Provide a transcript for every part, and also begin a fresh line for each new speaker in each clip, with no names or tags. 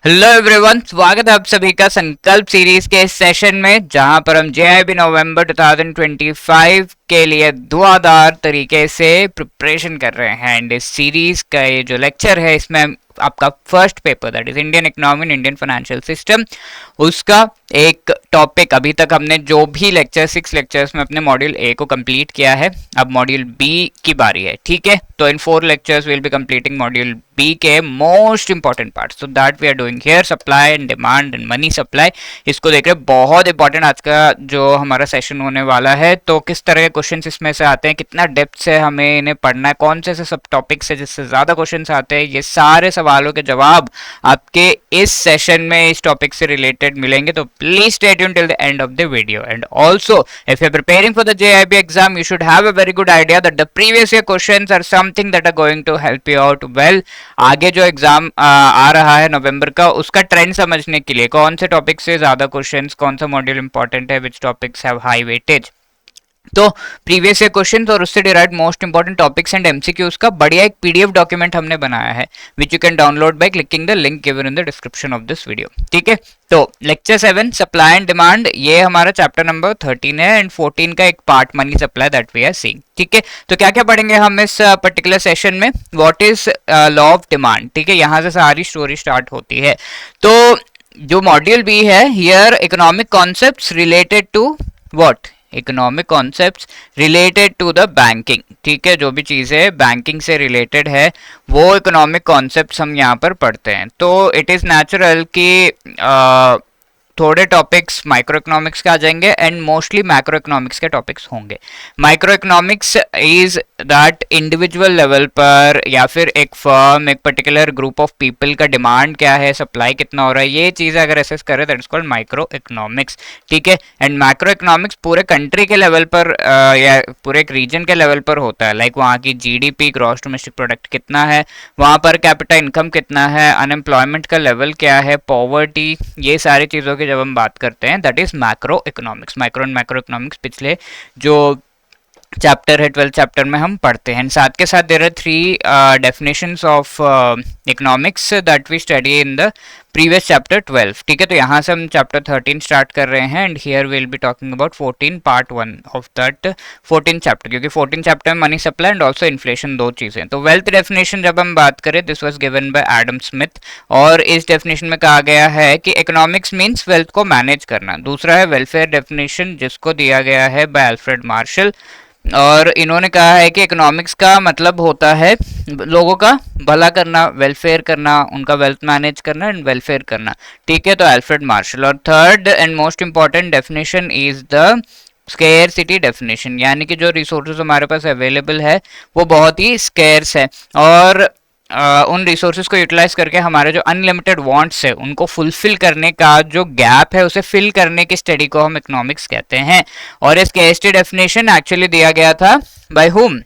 Hello everyone, स्वागत है आप सभी का संकल्प सीरीज के इस सेशन में, जहां पर हम जेआईबी नवंबर 2025 के लिए धुआंधार तरीके से प्रिपरेशन कर रहे हैं। एंड इस सीरीज का ये जो लेक्चर है, इसमें आपका first paper that is Indian economy and Indian financial system, उसका एक टॉपिक, अभी तक हमने जो भी लेक्चर 6 लेक्चर्स में अपने मॉड्यूल ए को कंप्लीट किया है, अब मॉड्यूल बी की बारी है। ठीक है, तो in 4 lectures will be completing module B के most important part, so that we are doing here, supply and demand and money supply. इसको देख रहे, बहुत इंपॉर्टेंट आज का जो हमारा सेशन होने वाला है। तो किस तरह के क्वेश्चन इसमें से आते हैं, कितना डेप्थ से हमें इन्हें पढ़ना है, कौन से सब टॉपिक से जिससे ज्यादा क्वेश्चन आते हैं, ये सारे सवालों के जवाब आपके इस सेशन में इस टॉपिक से रिलेटेड मिलेंगे। तो please stay tuned till the end of the video. And also if you are preparing for the JAIIB exam, you should have a very good idea that the previous year questions are something that are going to help you out well. आगे जो exam आ रहा है नवंबर का, उसका trend समझने के लिए कौन से टॉपिक से ज्यादा क्वेश्चंस, कौन सा मॉड्यूल इंपॉर्टेंट है, विच टॉपिक्स हैव हाई वेटेज, तो प्रीवियस ईयर क्वेश्चंस और उससे derived most important topics and MCQs का बढ़िया एक पीडीएफ डॉक्यूमेंट हमने बनाया है, which you can download by clicking the link given in the description of this video. ठीक है, तो लेक्चर 7 सप्लाई एंड डिमांड, ये हमारा चैप्टर नंबर 13 है एंड 14 का एक part money supply that we are seeing. ठीक है, तो क्या क्या पढ़ेंगे हम इस पर्टिकुलर सेशन में? What is law of demand, ठीक है, यहां से सारी स्टोरी स्टार्ट होती है। तो जो मॉड्यूल बी है, here economic concepts related to what, economic concepts related to the banking. ठीक है, जो भी चीजें बैंकिंग से रिलेटेड है वो इकोनॉमिक कॉन्सेप्ट्स हम यहाँ पर पढ़ते हैं। तो इट इज नेचुरल कि थोड़े टॉपिक्स माइक्रो इकोनॉमिक्स के आ जाएंगे एंड मोस्टली मैक्रो इकोनॉमिक्स के टॉपिक्स होंगे। Micro economics is that individual level पर या फिर एक फर्म, एक पर्टिकुलर ग्रुप ऑफ पीपल का डिमांड क्या है, सप्लाई कितना हो रहा है, ये चीज़ अगर असेस करें that is called micro economics. ठीक है, एंड मैक्रो इकोनॉमिक्स पूरे कंट्री के लेवल पर या पूरे एक रीजन के लेवल पर होता है, लाइक वहाँ की जीडीपी, ग्रॉस डोमेस्टिक प्रोडक्ट कितना है, वहाँ पर कैपिटा इनकम कितना है, अनएम्प्लॉयमेंट का लेवल क्या है, पॉवर्टी, ये सारी चीज़ों जब हम बात करते हैं that is macro economics. Micro and macro economics पिछले जो चैप्टर है 12th चैप्टर में हम पढ़ते हैं। साथ के साथ there are 3 definitions of economics that we study in the previous chapter 12। ठीक है, तो यहाँ से हम चैप्टर 13 स्टार्ट कर रहे हैं and here will be talking about 14 part 1 of that 14 chapter, क्योंकि 14 चैप्टर में money supply and also inflation, दो चीजें। तो वेल्थ डेफिनेशन जब हम बात करें, this was given by Adam Smith, और इस डेफिनेशन में कहा गया है कि इकोनॉमिक्स मीन्स वेल्थ को मैनेज करना। दूसरा है वेलफेयर डेफिनेशन, जिसको दिया गया है बाय अल्फ्रेड मार्शल, और इन्होंने कहा है कि इकोनॉमिक्स का मतलब होता है लोगों का भला करना, वेलफेयर करना, उनका वेल्थ मैनेज करना एंड वेलफेयर करना। ठीक है, तो अल्फ्रेड मार्शल। और third and most important definition is the scarcity definition, यानी कि जो रिसोर्सेज हमारे पास अवेलेबल है वो बहुत ही स्केर्स है, और उन रिसोर्सेज को यूटिलाइज करके हमारे जो अनलिमिटेड वांट्स है उनको फुलफिल करने का जो गैप है उसे फिल करने की स्टडी को हम इकोनॉमिक्स कहते हैं। और इस केएसटी डेफिनेशन एक्चुअली दिया गया था by whom?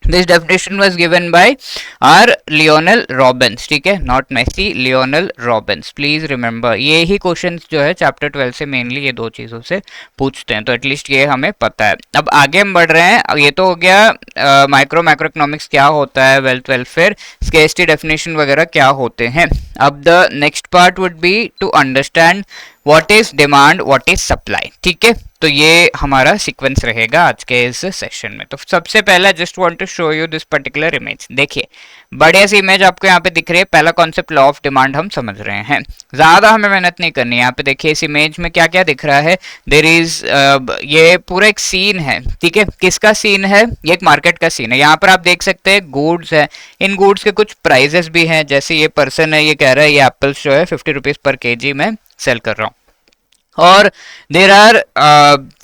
This definition was given by R. Lionel Robbins, ठीक है, not Messi, Lionel Robbins, please remember। ये ही क्वेश्चंस जो है चैप्टर 12 से मेनली ये दो चीज़ों से पूछते हैं, तो एटलीस्ट ये हमें पता है। अब आगे हम बढ़ रहे हैं, अब ये तो हो गया माइक्रो मैक्रो इकोनॉमिक्स क्या होता है, वेल्थ वेलफेयर, स्केर्सिटी डेफिनेशन वगैरह क्या होते हैं। अब the next part would be to understand what is demand, what is supply. ठीक है, तो ये हमारा सीक्वेंस रहेगा आज के इस सेशन में। तो सबसे पहला just want to show you this particular image. देखिए, बढ़िया सी इमेज आपको यहाँ पे दिख रही है। पहला कॉन्सेप्ट लॉ ऑफ डिमांड हम समझ रहे हैं, ज्यादा हमें मेहनत नहीं करनी है। यहाँ पे देखिए इस इमेज में क्या क्या दिख रहा है, देयर इज ये पूरा एक सीन है। ठीक है, किसका सीन है? ये एक मार्केट का सीन है। यहाँ पर आप देख सकते हैं गुड्स है, इन गुड्स के कुछ प्राइजेस भी हैं। जैसे ये पर्सन है, ये कह रहा है ये एप्पल्स जो है 50 रुपीज पर केजी में सेल कर रहा हूँ, और there are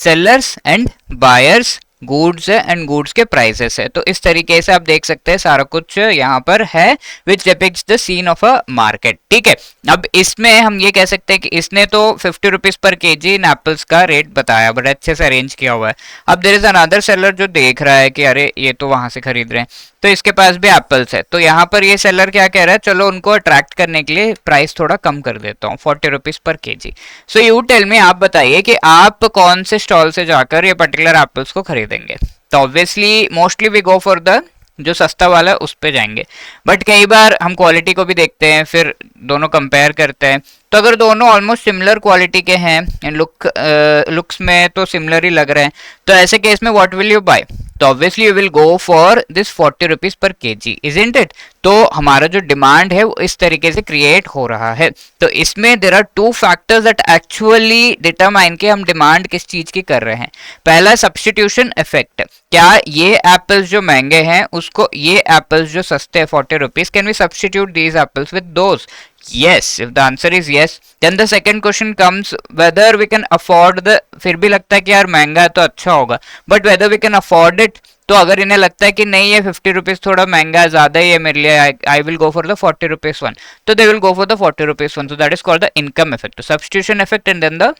sellers and buyers, goods है एंड गुड्स के प्राइसेस है। तो इस तरीके से आप देख सकते हैं सारा कुछ यहाँ पर है which depicts the scene of a market. ठीक है, अब इसमें हम ये कह सकते हैं कि इसने तो 50 रुपीज पर केजी इन एप्पल्स का रेट बताया, बड़ा अच्छे से अरेंज किया हुआ है। अब देयर इज अनदर सेलर जो देख रहा है कि अरे ये तो वहां से खरीद रहे हैं, तो इसके पास भी एप्पल्स है। तो यहाँ पर ये सेलर क्या कह रहा है, चलो उनको अट्रैक्ट करने के लिए प्राइस थोड़ा कम कर देता हूँ, 40 रुपीज पर KG. So you tell me, आप बताइए कि आप कौन से स्टॉल से जाकर ये पर्टिकुलर एप्पल्स को खरीदेंगे। तो obviously mostly we go for the जो सस्ता वाला है उस पे जाएंगे। बट कई बार हम क्वालिटी को भी देखते हैं, फिर दोनों कंपेयर करते हैं, तो अगर दोनों ऑलमोस्ट सिमिलर क्वालिटी के हैं एंड लुक्स में तो सिमिलर ही लग रहे हैं, तो ऐसे केस में व्हाट विल यू बाय? तो obviously you will go for this 40 rupees पर केजी, इजंट इट? तो हमारा जो डिमांड है वो इस तरीके से क्रिएट हो रहा है। तो इसमें there are two factors that actually determine के हम डिमांड किस चीज की कर रहे हैं। पहला सब्स्टिट्यूशन इफेक्ट, क्या ये एप्पल्स जो महंगे हैं उसको ये एप्पल्स जो सस्ते हैं 40 rupees, can we substitute these apples with those? Yes, if the answer is yes, then the second question comes whether we can afford the, फिर भी लगता है कि यार महंगा है तो अच्छा होगा, but whether we can afford it, तो अगर इन्हें लगता है कि नहीं ये 50 रुपीज थोड़ा महंगा है, ज्यादा ही है मेरे लिए, I will go for the 40 rupees one, तो they will go for the 40 rupees one. So that is called the income effect, substitution effect and then the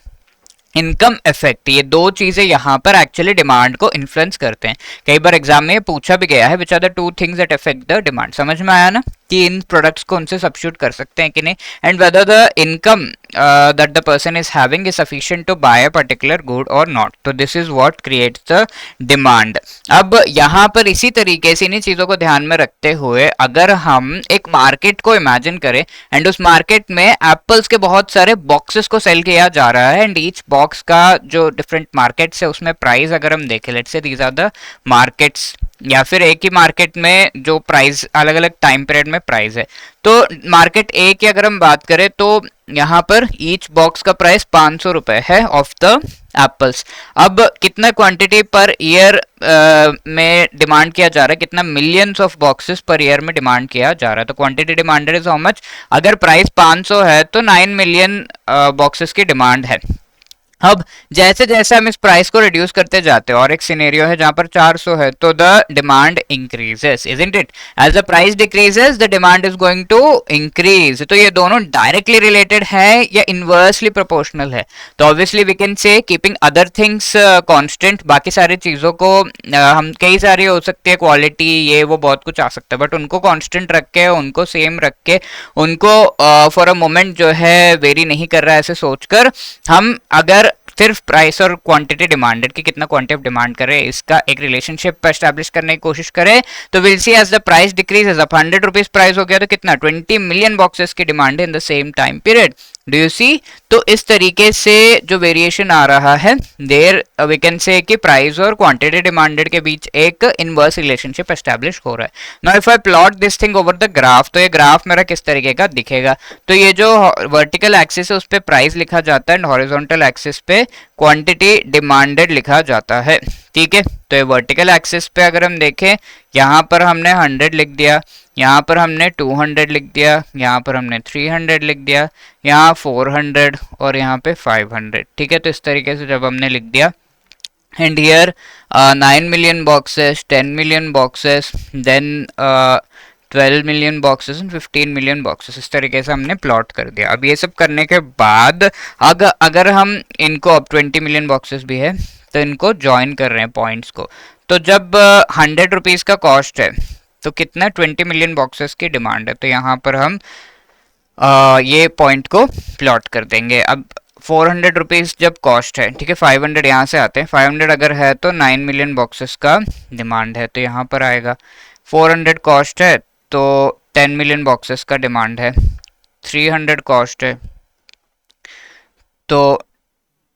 income effect. ये दो चीजें यहाँ पर एक्चुअली डिमांड को इन्फ्लुएंस करते हैं। कई बार एग्जाम में पूछा भी गया है which are the two things that affect the demand. समझ में आया ना कि इन प्रोडक्ट्स को उनसे सब्स्टिट्यूट कर सकते हैं कि नहीं, and whether the income that the person is having is sufficient to buy a particular good or not. तो this is what creates the demand. अब यहाँ पर इसी तरीके से इन्हीं चीजों को ध्यान में रखते हुए अगर हम एक मार्केट को इमेजिन करें एंड उस मार्केट में एप्पल्स के बहुत सारे बॉक्सेस को सेल किया जा रहा है एंड ईच बॉक्स का जो डिफरेंट मार्केट्स है उसमें प्राइस अगर हम देखें, let's say these are the markets, या फिर एक ही मार्केट में जो प्राइस अलग अलग टाइम पीरियड में प्राइस है, तो मार्केट ए की अगर हम बात करें तो यहाँ पर ईच बॉक्स का प्राइस 500 रुपए है ऑफ द एप्पल्स। अब कितना क्वांटिटी पर ईयर में डिमांड किया जा रहा है, कितना millions of boxes per year में डिमांड किया जा रहा है, तो quantity demanded is how much? अगर प्राइस 500 है तो 9 मिलियन बॉक्सेस की डिमांड है। अब जैसे जैसे हम इस प्राइस को रिड्यूस करते जाते हैं, और एक सिनेरियो है जहां पर 400 है, तो the demand increases, isn't it? As the price decreases the demand is going to increase. तो ये दोनों डायरेक्टली रिलेटेड है या इनवर्सली प्रोपोर्शनल है? तो obviously we can say keeping other things constant, बाकी सारी चीजों को हम कई सारी हो सकती है, क्वालिटी ये वो बहुत कुछ आ सकता है, बट उनको कांस्टेंट रख के, उनको सेम रख के, उनको फॉर अ मोमेंट जो है वेरी नहीं कर रहा है ऐसे सोचकर हम अगर सिर्फ प्राइस और क्वांटिटी डिमांडेड की कितना क्वांटिटी डिमांड करे इसका एक रिलेशनशिप एस्टैब्लिश करने की कोशिश करें, तो will see as the price decreases, अब 100 रुपीज प्राइस हो गया तो कितना 20 मिलियन बॉक्सेस की डिमांड है in the same time period. Do you see? तो इस तरीके से जो वेरिएशन आ रहा है देयर वी कैन से कि प्राइस और क्वांटिटी डिमांडेड के बीच एक इनवर्स रिलेशनशिप एस्टैब्लिश हो रहा है। Now if I plot this thing over the graph, तो ये ग्राफ मेरा किस तरीके का दिखेगा? तो ये जो वर्टिकल एक्सिस है उस पे प्राइस लिखा जाता है एंड हॉरिजॉन्टल एक्सिस पे क्वांटिटी डिमांडेड लिखा जाता है, ठीक है? तो ये वर्टिकल एक्सिस पे अगर हम देखें, यहाँ पर हमने 100 लिख दिया, यहाँ पर हमने 200 लिख दिया, यहाँ पर हमने 300 लिख दिया, यहाँ 400 और यहाँ पे 500, ठीक है? तो इस तरीके से जब हमने लिख दिया, and here 9 million boxes, 10 million boxes, then 12 million boxes and 15 million boxes, इस तरीके से हमने प्लॉट कर दिया। अब ये सब करने के बाद अगर हम इनको, अब 20 मिलियन बॉक्सेस भी है तो इनको ज्वाइन कर रहे हैं पॉइंट्स को, तो जब 100 रुपीज का कॉस्ट है तो कितना 20 मिलियन बॉक्सेस की डिमांड है, तो यहाँ पर हम ये पॉइंट को प्लॉट कर देंगे। अब 400 रुपीज जब कॉस्ट है, ठीक है, 500 यहाँ से आते हैं, 500 अगर है तो 9 मिलियन बॉक्सेस का डिमांड है, तो यहाँ पर आएगा 400 कॉस्ट है तो 10 मिलियन बॉक्सेस का डिमांड है, 300 कॉस्ट है तो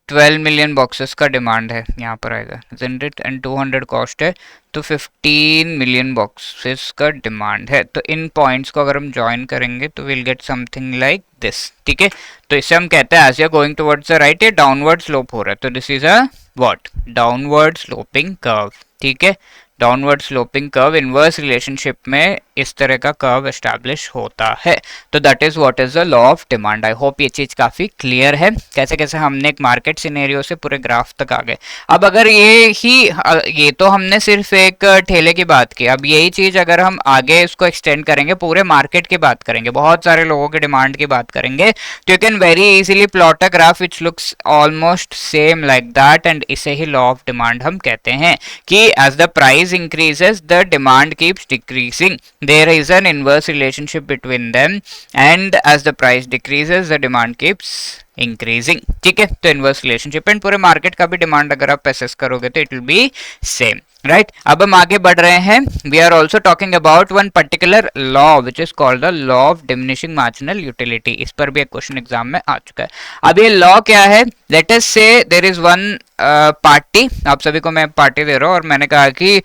12 मिलियन बॉक्सेस का डिमांड है, यहाँ पर आएगा, एंड 200 कॉस्ट है तो 15 मिलियन बॉक्सेस का डिमांड है। तो इन पॉइंट्स को अगर हम ज्वाइन करेंगे तो will get something like this, ठीक है? तो इसे हम कहते हैं as you are going towards the right, ये डाउनवर्ड स्लोप हो रहा है, तो this is a what? Downward sloping curve, ठीक है? Downward sloping curve inverse relationship में इस तरह का कर्व एस्टैब्लिश होता है। तो that is what is the law of demand. I hope ये चीज काफी क्लियर है, कैसे कैसे हमने एक मार्केट सिनेरियो से पूरे ग्राफ तक आ गए। अब अगर ये तो हमने सिर्फ एक ठेले की बात की, अब यही चीज अगर हम आगे इसको एक्सटेंड करेंगे, पूरे मार्केट की बात करेंगे, बहुत सारे लोगों की डिमांड की बात करेंगे, तो you can very easily plot a graph which looks almost same like that, and इसे ही लॉ ऑफ डिमांड हम कहते हैं कि as the price increases the demand keeps decreasing, there is an inverse relationship between them, and as the price decreases the demand keeps increasing, ठीक है। तो inverse relationship and पूरे मार्केट का भी डिमांड अगर आप असेस करोगे तो it will be same, right. अब हम आगे बढ़ रहे हैं। We are also talking about one particular law which is called the law of diminishing marginal utility. इस पर भी एक क्वेश्चन एग्जाम में आ चुका है। अब ये लॉ क्या है? लेट अस से देयर इज वन पार्टी, आप सभी को मैं पार्टी दे रहा हूँ और मैंने कहा कि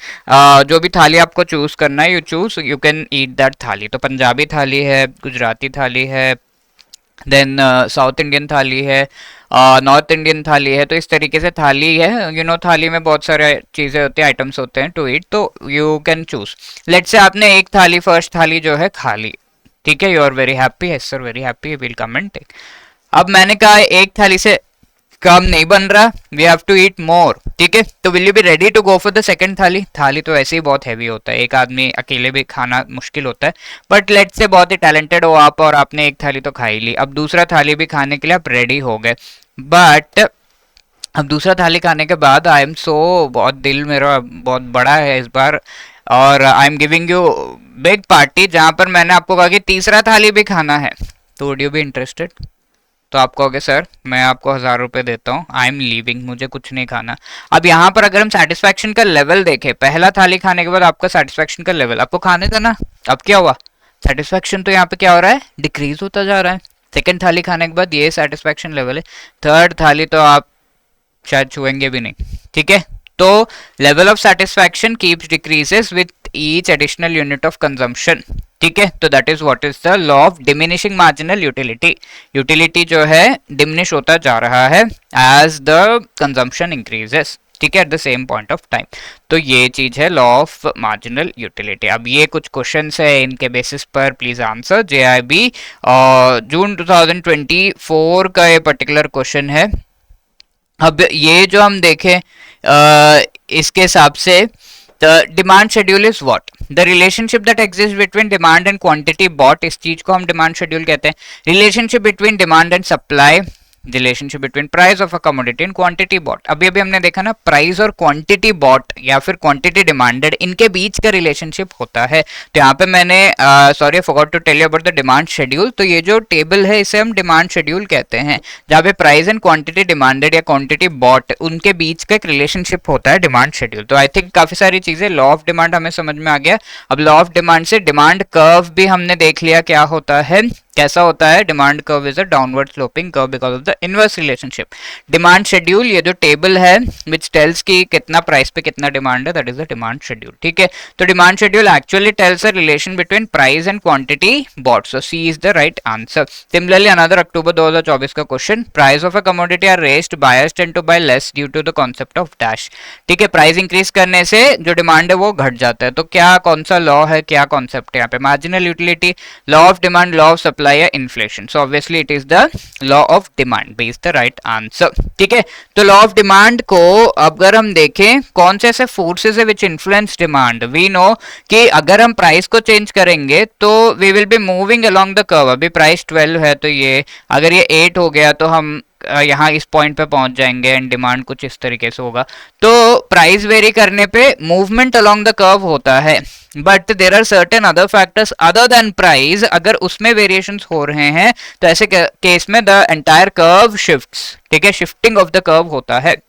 जो भी थाली आपको चूज करना है, यू कैन ईट दैट थाली। तो पंजाबी थाली है, गुजराती थाली है, देन साउथ इंडियन थाली है, नॉर्थ इंडियन थाली है। तो इस तरीके से थाली है, यू नो थाली में बहुत सारे चीज़ें होती हैं, आइटम्स होते हैं टू ईट, तो यू कैन चूज। लेट से आपने एक थाली, फर्स्ट थाली जो है खा ली, ठीक है, you are very happy, yes sir very happy, will come and take. अब मैंने कहा एक थाली से कम नहीं बन रहा, we have to eat more, ठीक है। तो will you be ready to go for the second thali? थाली तो ऐसे ही बहुत हैवी होता है, एक आदमी अकेले भी खाना मुश्किल होता है, बट लेट्स से बहुत ही टैलेंटेड हो आप और आपने एक थाली तो खा ही ली। अब दूसरा थाली भी खाने के लिए आप रेडी हो गए, बट अब दूसरा थाली खाने के बाद आई एम सो, बहुत दिल मेरा बहुत बड़ा है इस बार, और I am giving you big party जहां पर मैंने आपको कहा कि तीसरा थाली भी खाना है, तो वुड यू बी इंटरेस्टेड? तो आप कहोगे सर मैं आपको 1000 रुपए देता हूँ, आई एम लीविंग, मुझे कुछ नहीं खाना। अब यहाँ पर अगर हम सेटिस्फैक्शन का लेवल देखें, पहला थाली खाने के बाद आपका सेटिस्फैक्शन का लेवल, आपको खाने था ना, अब क्या हुआ? सेटिस्फैक्शन तो यहाँ पे क्या हो रहा है? डिक्रीज होता जा रहा है। सेकंड थाली खाने के बाद ये सेटिस्फैक्शन लेवल है, थर्ड थाली तो आप शायद छुएंगे भी नहीं, ठीक है। तो level of satisfaction keeps decreases with each additional unit of consumption, ठीक है। तो that is what is the law of diminishing marginal utility. Utility जो है डिमिनिश होता जा रहा है एज द कंजम्पशन इंक्रीजेस, ठीक है, eight the same point of time. तो ये चीज है लॉ ऑफ मार्जिनल यूटिलिटी। अब ये कुछ क्वेश्चंस है, इनके बेसिस पर प्लीज आंसर। जेआईबी जून 2024 का ये पर्टिकुलर क्वेश्चन है। अब ये जो हम देखें इसके हिसाब से the demand schedule is what? The relationship that exist between demand and quantity bought, इस चीज को हम डिमांड शेड्यूल कहते हैं। Relationship between demand and supply, relationship between price of a commodity and quantity bought. अभी अभी हमने देखा ना, प्राइस और क्वांटिटी बॉट या फिर क्वांटिटी डिमांडेड, इनके बीच का रिलेशनशिप होता है। तो यहाँ पे मैंने sorry I forgot to tell you about the demand schedule. तो ये जो टेबल है इसे हम डिमांड शेड्यूल कहते हैं, जहाँ पे प्राइस एंड क्वांटिटी डिमांडेड या क्वांटिटी बॉट उनके बीच का एक रिलेशनशिप होता है डिमांड शेड्यूल। तो आई थिंक काफी सारी चीजें, लॉ ऑफ डिमांड हमें समझ में आ गया। अब लॉ ऑफ डिमांड से डिमांड कर्व भी हमने देख लिया क्या होता है, कैसा होता है। Demand curve is a downward sloping curve because of the inverse relationship. Demand schedule, ये जो टेबल है विच टेल्स की कितना प्राइस पे कितना डिमांड है, that is the demand schedule, ठीक है। तो demand schedule actually tells a relation between price and quantity bought, so C is the right answer. Similarly another October 2024 का question, price of a commodity are raised, buyers tend to buy less due to the concept of dash, ठीक है। Price increase करने से जो demand है वो घट जाता है। तो क्या कौन सा लॉ है, क्या कॉन्सेप्ट है यहाँ पे? Marginal utility, law of demand, law of supply या inflation. So obviously it is the law of demand, be is the right answer, ठीक है। तो लॉ ऑफ डिमांड को अगर हम देखें, कौन से ऐसे फोर्सेस है which influence demand? We know कि अगर हम प्राइस को चेंज करेंगे तो we will be moving along the curve. अभी प्राइस 12 है, तो ये अगर ये 8 हो गया तो हम यहाँ इस पॉइंट पे पहुंच जाएंगे एंड डिमांड कुछ इस तरीके से होगा। तो प्राइस वेरी करने पे मूवमेंट अलोंग द कर्व होता है, but there are certain other factors other than price, अगर उसमें वेरिएशंस हो रहे हैं तो ऐसे केस में द एंटायर कर्व शिफ्ट्स, ठीक है, शिफ्टिंग ऑफ द कर्व होता है।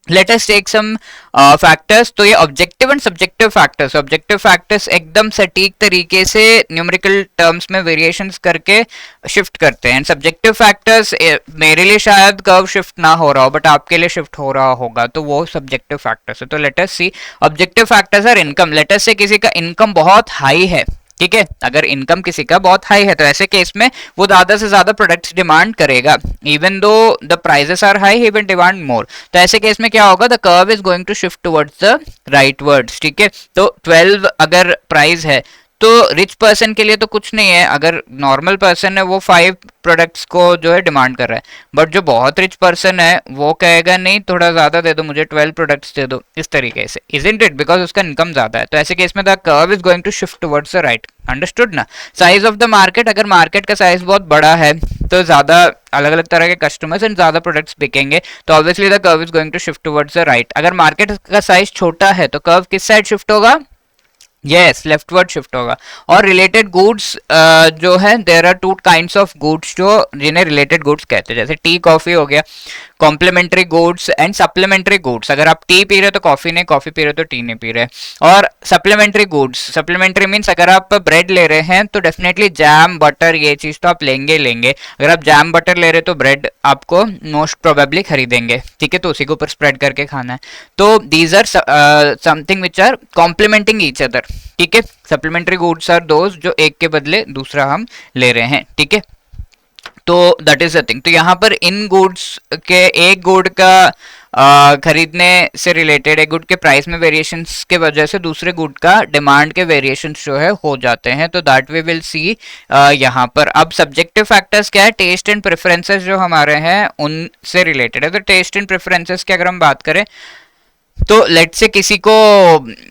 Let us take some factors. तो ये objective and subjective factors, objective factors एकदम सटीक तरीके से न्यूमेरिकल टर्म्स में वेरिएशंस करके शिफ्ट करते हैं। सब्जेक्टिव फैक्टर्स मेरे लिए शायद कर्व शिफ्ट ना हो रहा हो, बट आपके लिए शिफ्ट हो रहा होगा, तो वो सब्जेक्टिव फैक्टर्स है। तो let us see, objective factors are income. Let us say किसी का इनकम बहुत हाई है, ठीक है, अगर इनकम किसी का बहुत हाई है तो ऐसे केस में वो ज्यादा से ज्यादा प्रोडक्ट्स डिमांड करेगा, even though the prices are high he will demand more. तो ऐसे केस में क्या होगा? The curve is going to shift towards the rightwards, ठीक है। तो 12 अगर प्राइस है तो रिच पर्सन के लिए तो कुछ नहीं है, अगर नॉर्मल पर्सन है वो 5 प्रोडक्ट्स को जो है डिमांड कर रहा है, बट जो बहुत रिच पर्सन है वो कहेगा नहीं थोड़ा ज्यादा दे दो, मुझे 12 प्रोडक्ट्स दे दो, इस तरीके से, इजंट इट, बिकॉज उसका इनकम ज्यादा है। तो ऐसे केस में the curve is going to shift towards the right, understood ना। साइज ऑफ द मार्केट, अगर मार्केट का साइज बहुत बड़ा है तो ज्यादा अलग अलग तरह के कस्टमर्स एंड ज्यादा प्रोडक्ट्स बिकेंगे, तो obviously the curve is going to shift towards the right. अगर मार्केट का साइज छोटा है तो कर्व किस साइड शिफ्ट होगा? यस, लेफ्टवर्ड शिफ्ट होगा। और रिलेटेड गुड्स जो है, there are two kinds of goods जो जिन्हें रिलेटेड गुड्स कहते हैं, जैसे टी कॉफी हो गया, complementary goods and supplementary goods. अगर आप टी पी रहे हो तो कॉफी नहीं, कॉफी पी रहे हो तो टी नहीं पी रहे। और सप्लीमेंट्री गुड्स, सप्लीमेंट्री मीन्स अगर आप ब्रेड ले रहे हैं तो डेफिनेटली जैम बटर ये चीज तो आप लेंगे लेंगे। अगर आप जैम बटर ले रहे हो तो ब्रेड आपको मोस्ट प्रोबेबली खरीदेंगे, ठीक है, तो उसी के ऊपर स्प्रेड करके खाना है। तो these are something which are complementing each other, ठीक है। सप्लीमेंट्री गुड्स आर दोज जो एक के बदले दूसरा हम ले रहे हैं, ठीक है। तो दैट इज द थिंग। तो यहाँ पर इन गुड्स के एक गुड का खरीदने से रिलेटेड, एक गुड के प्राइस में वेरिएशंस के वजह से दूसरे गुड का डिमांड के वेरिएशंस जो है हो जाते हैं। तो दैट वी विल सी यहाँ पर। अब सब्जेक्टिव फैक्टर्स क्या है, टेस्ट एंड प्रेफरेंसेस जो हमारे हैं उनसे रिलेटेड है। तो टेस्ट एंड प्रेफरेंसेस की अगर हम बात करें तो लेट से किसी को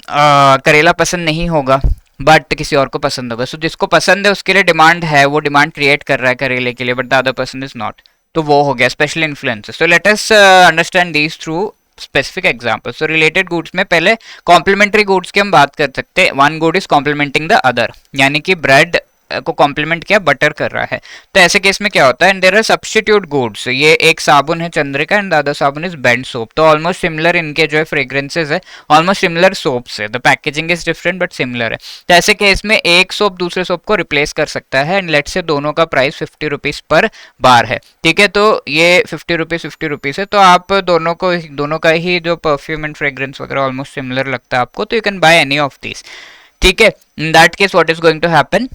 करेला पसंद नहीं होगा बट किसी और को पसंद होगा। सो जिसको पसंद है उसके लिए डिमांड है, वो डिमांड क्रिएट कर रहा है करेले के लिए, but the other person is not. तो वो हो गया special influences. So let us understand these through specific examples. So related goods में पहले कॉम्प्लीमेंट्री गुड्स की हम बात कर सकते हैं। One good is complementing the other, यानी कि ब्रेड को कॉम्प्लीमेंट किया, बटर कर रहा है। तो ऐसे केस में क्या होता है, and there are substitute goods. ये एक साबुन है चंद्रिका एंड द अदर साबुन इज बेंड सोप। तो ऑलमोस्ट सिमिलर इनके जो है फ्रेग्रेंसेस है, ऑलमोस्ट सिमिलर सोप्स है। The packaging is different but similar है। तो ऐसे केस में एक सोप दूसरे सोप को रिप्लेस कर सकता है, एंड लेट से दोनों का प्राइस 50 रुपीज पर बार है, ठीक है। तो ये 50 रुपीज है। तो आप दोनों का ही जो परफ्यूम एंड फ्रेग्रेंस वगैरह ऑलमोस्ट सिमिलर लगता है आपको, तो you can buy any of this, ठीक है। In that case what is going to happen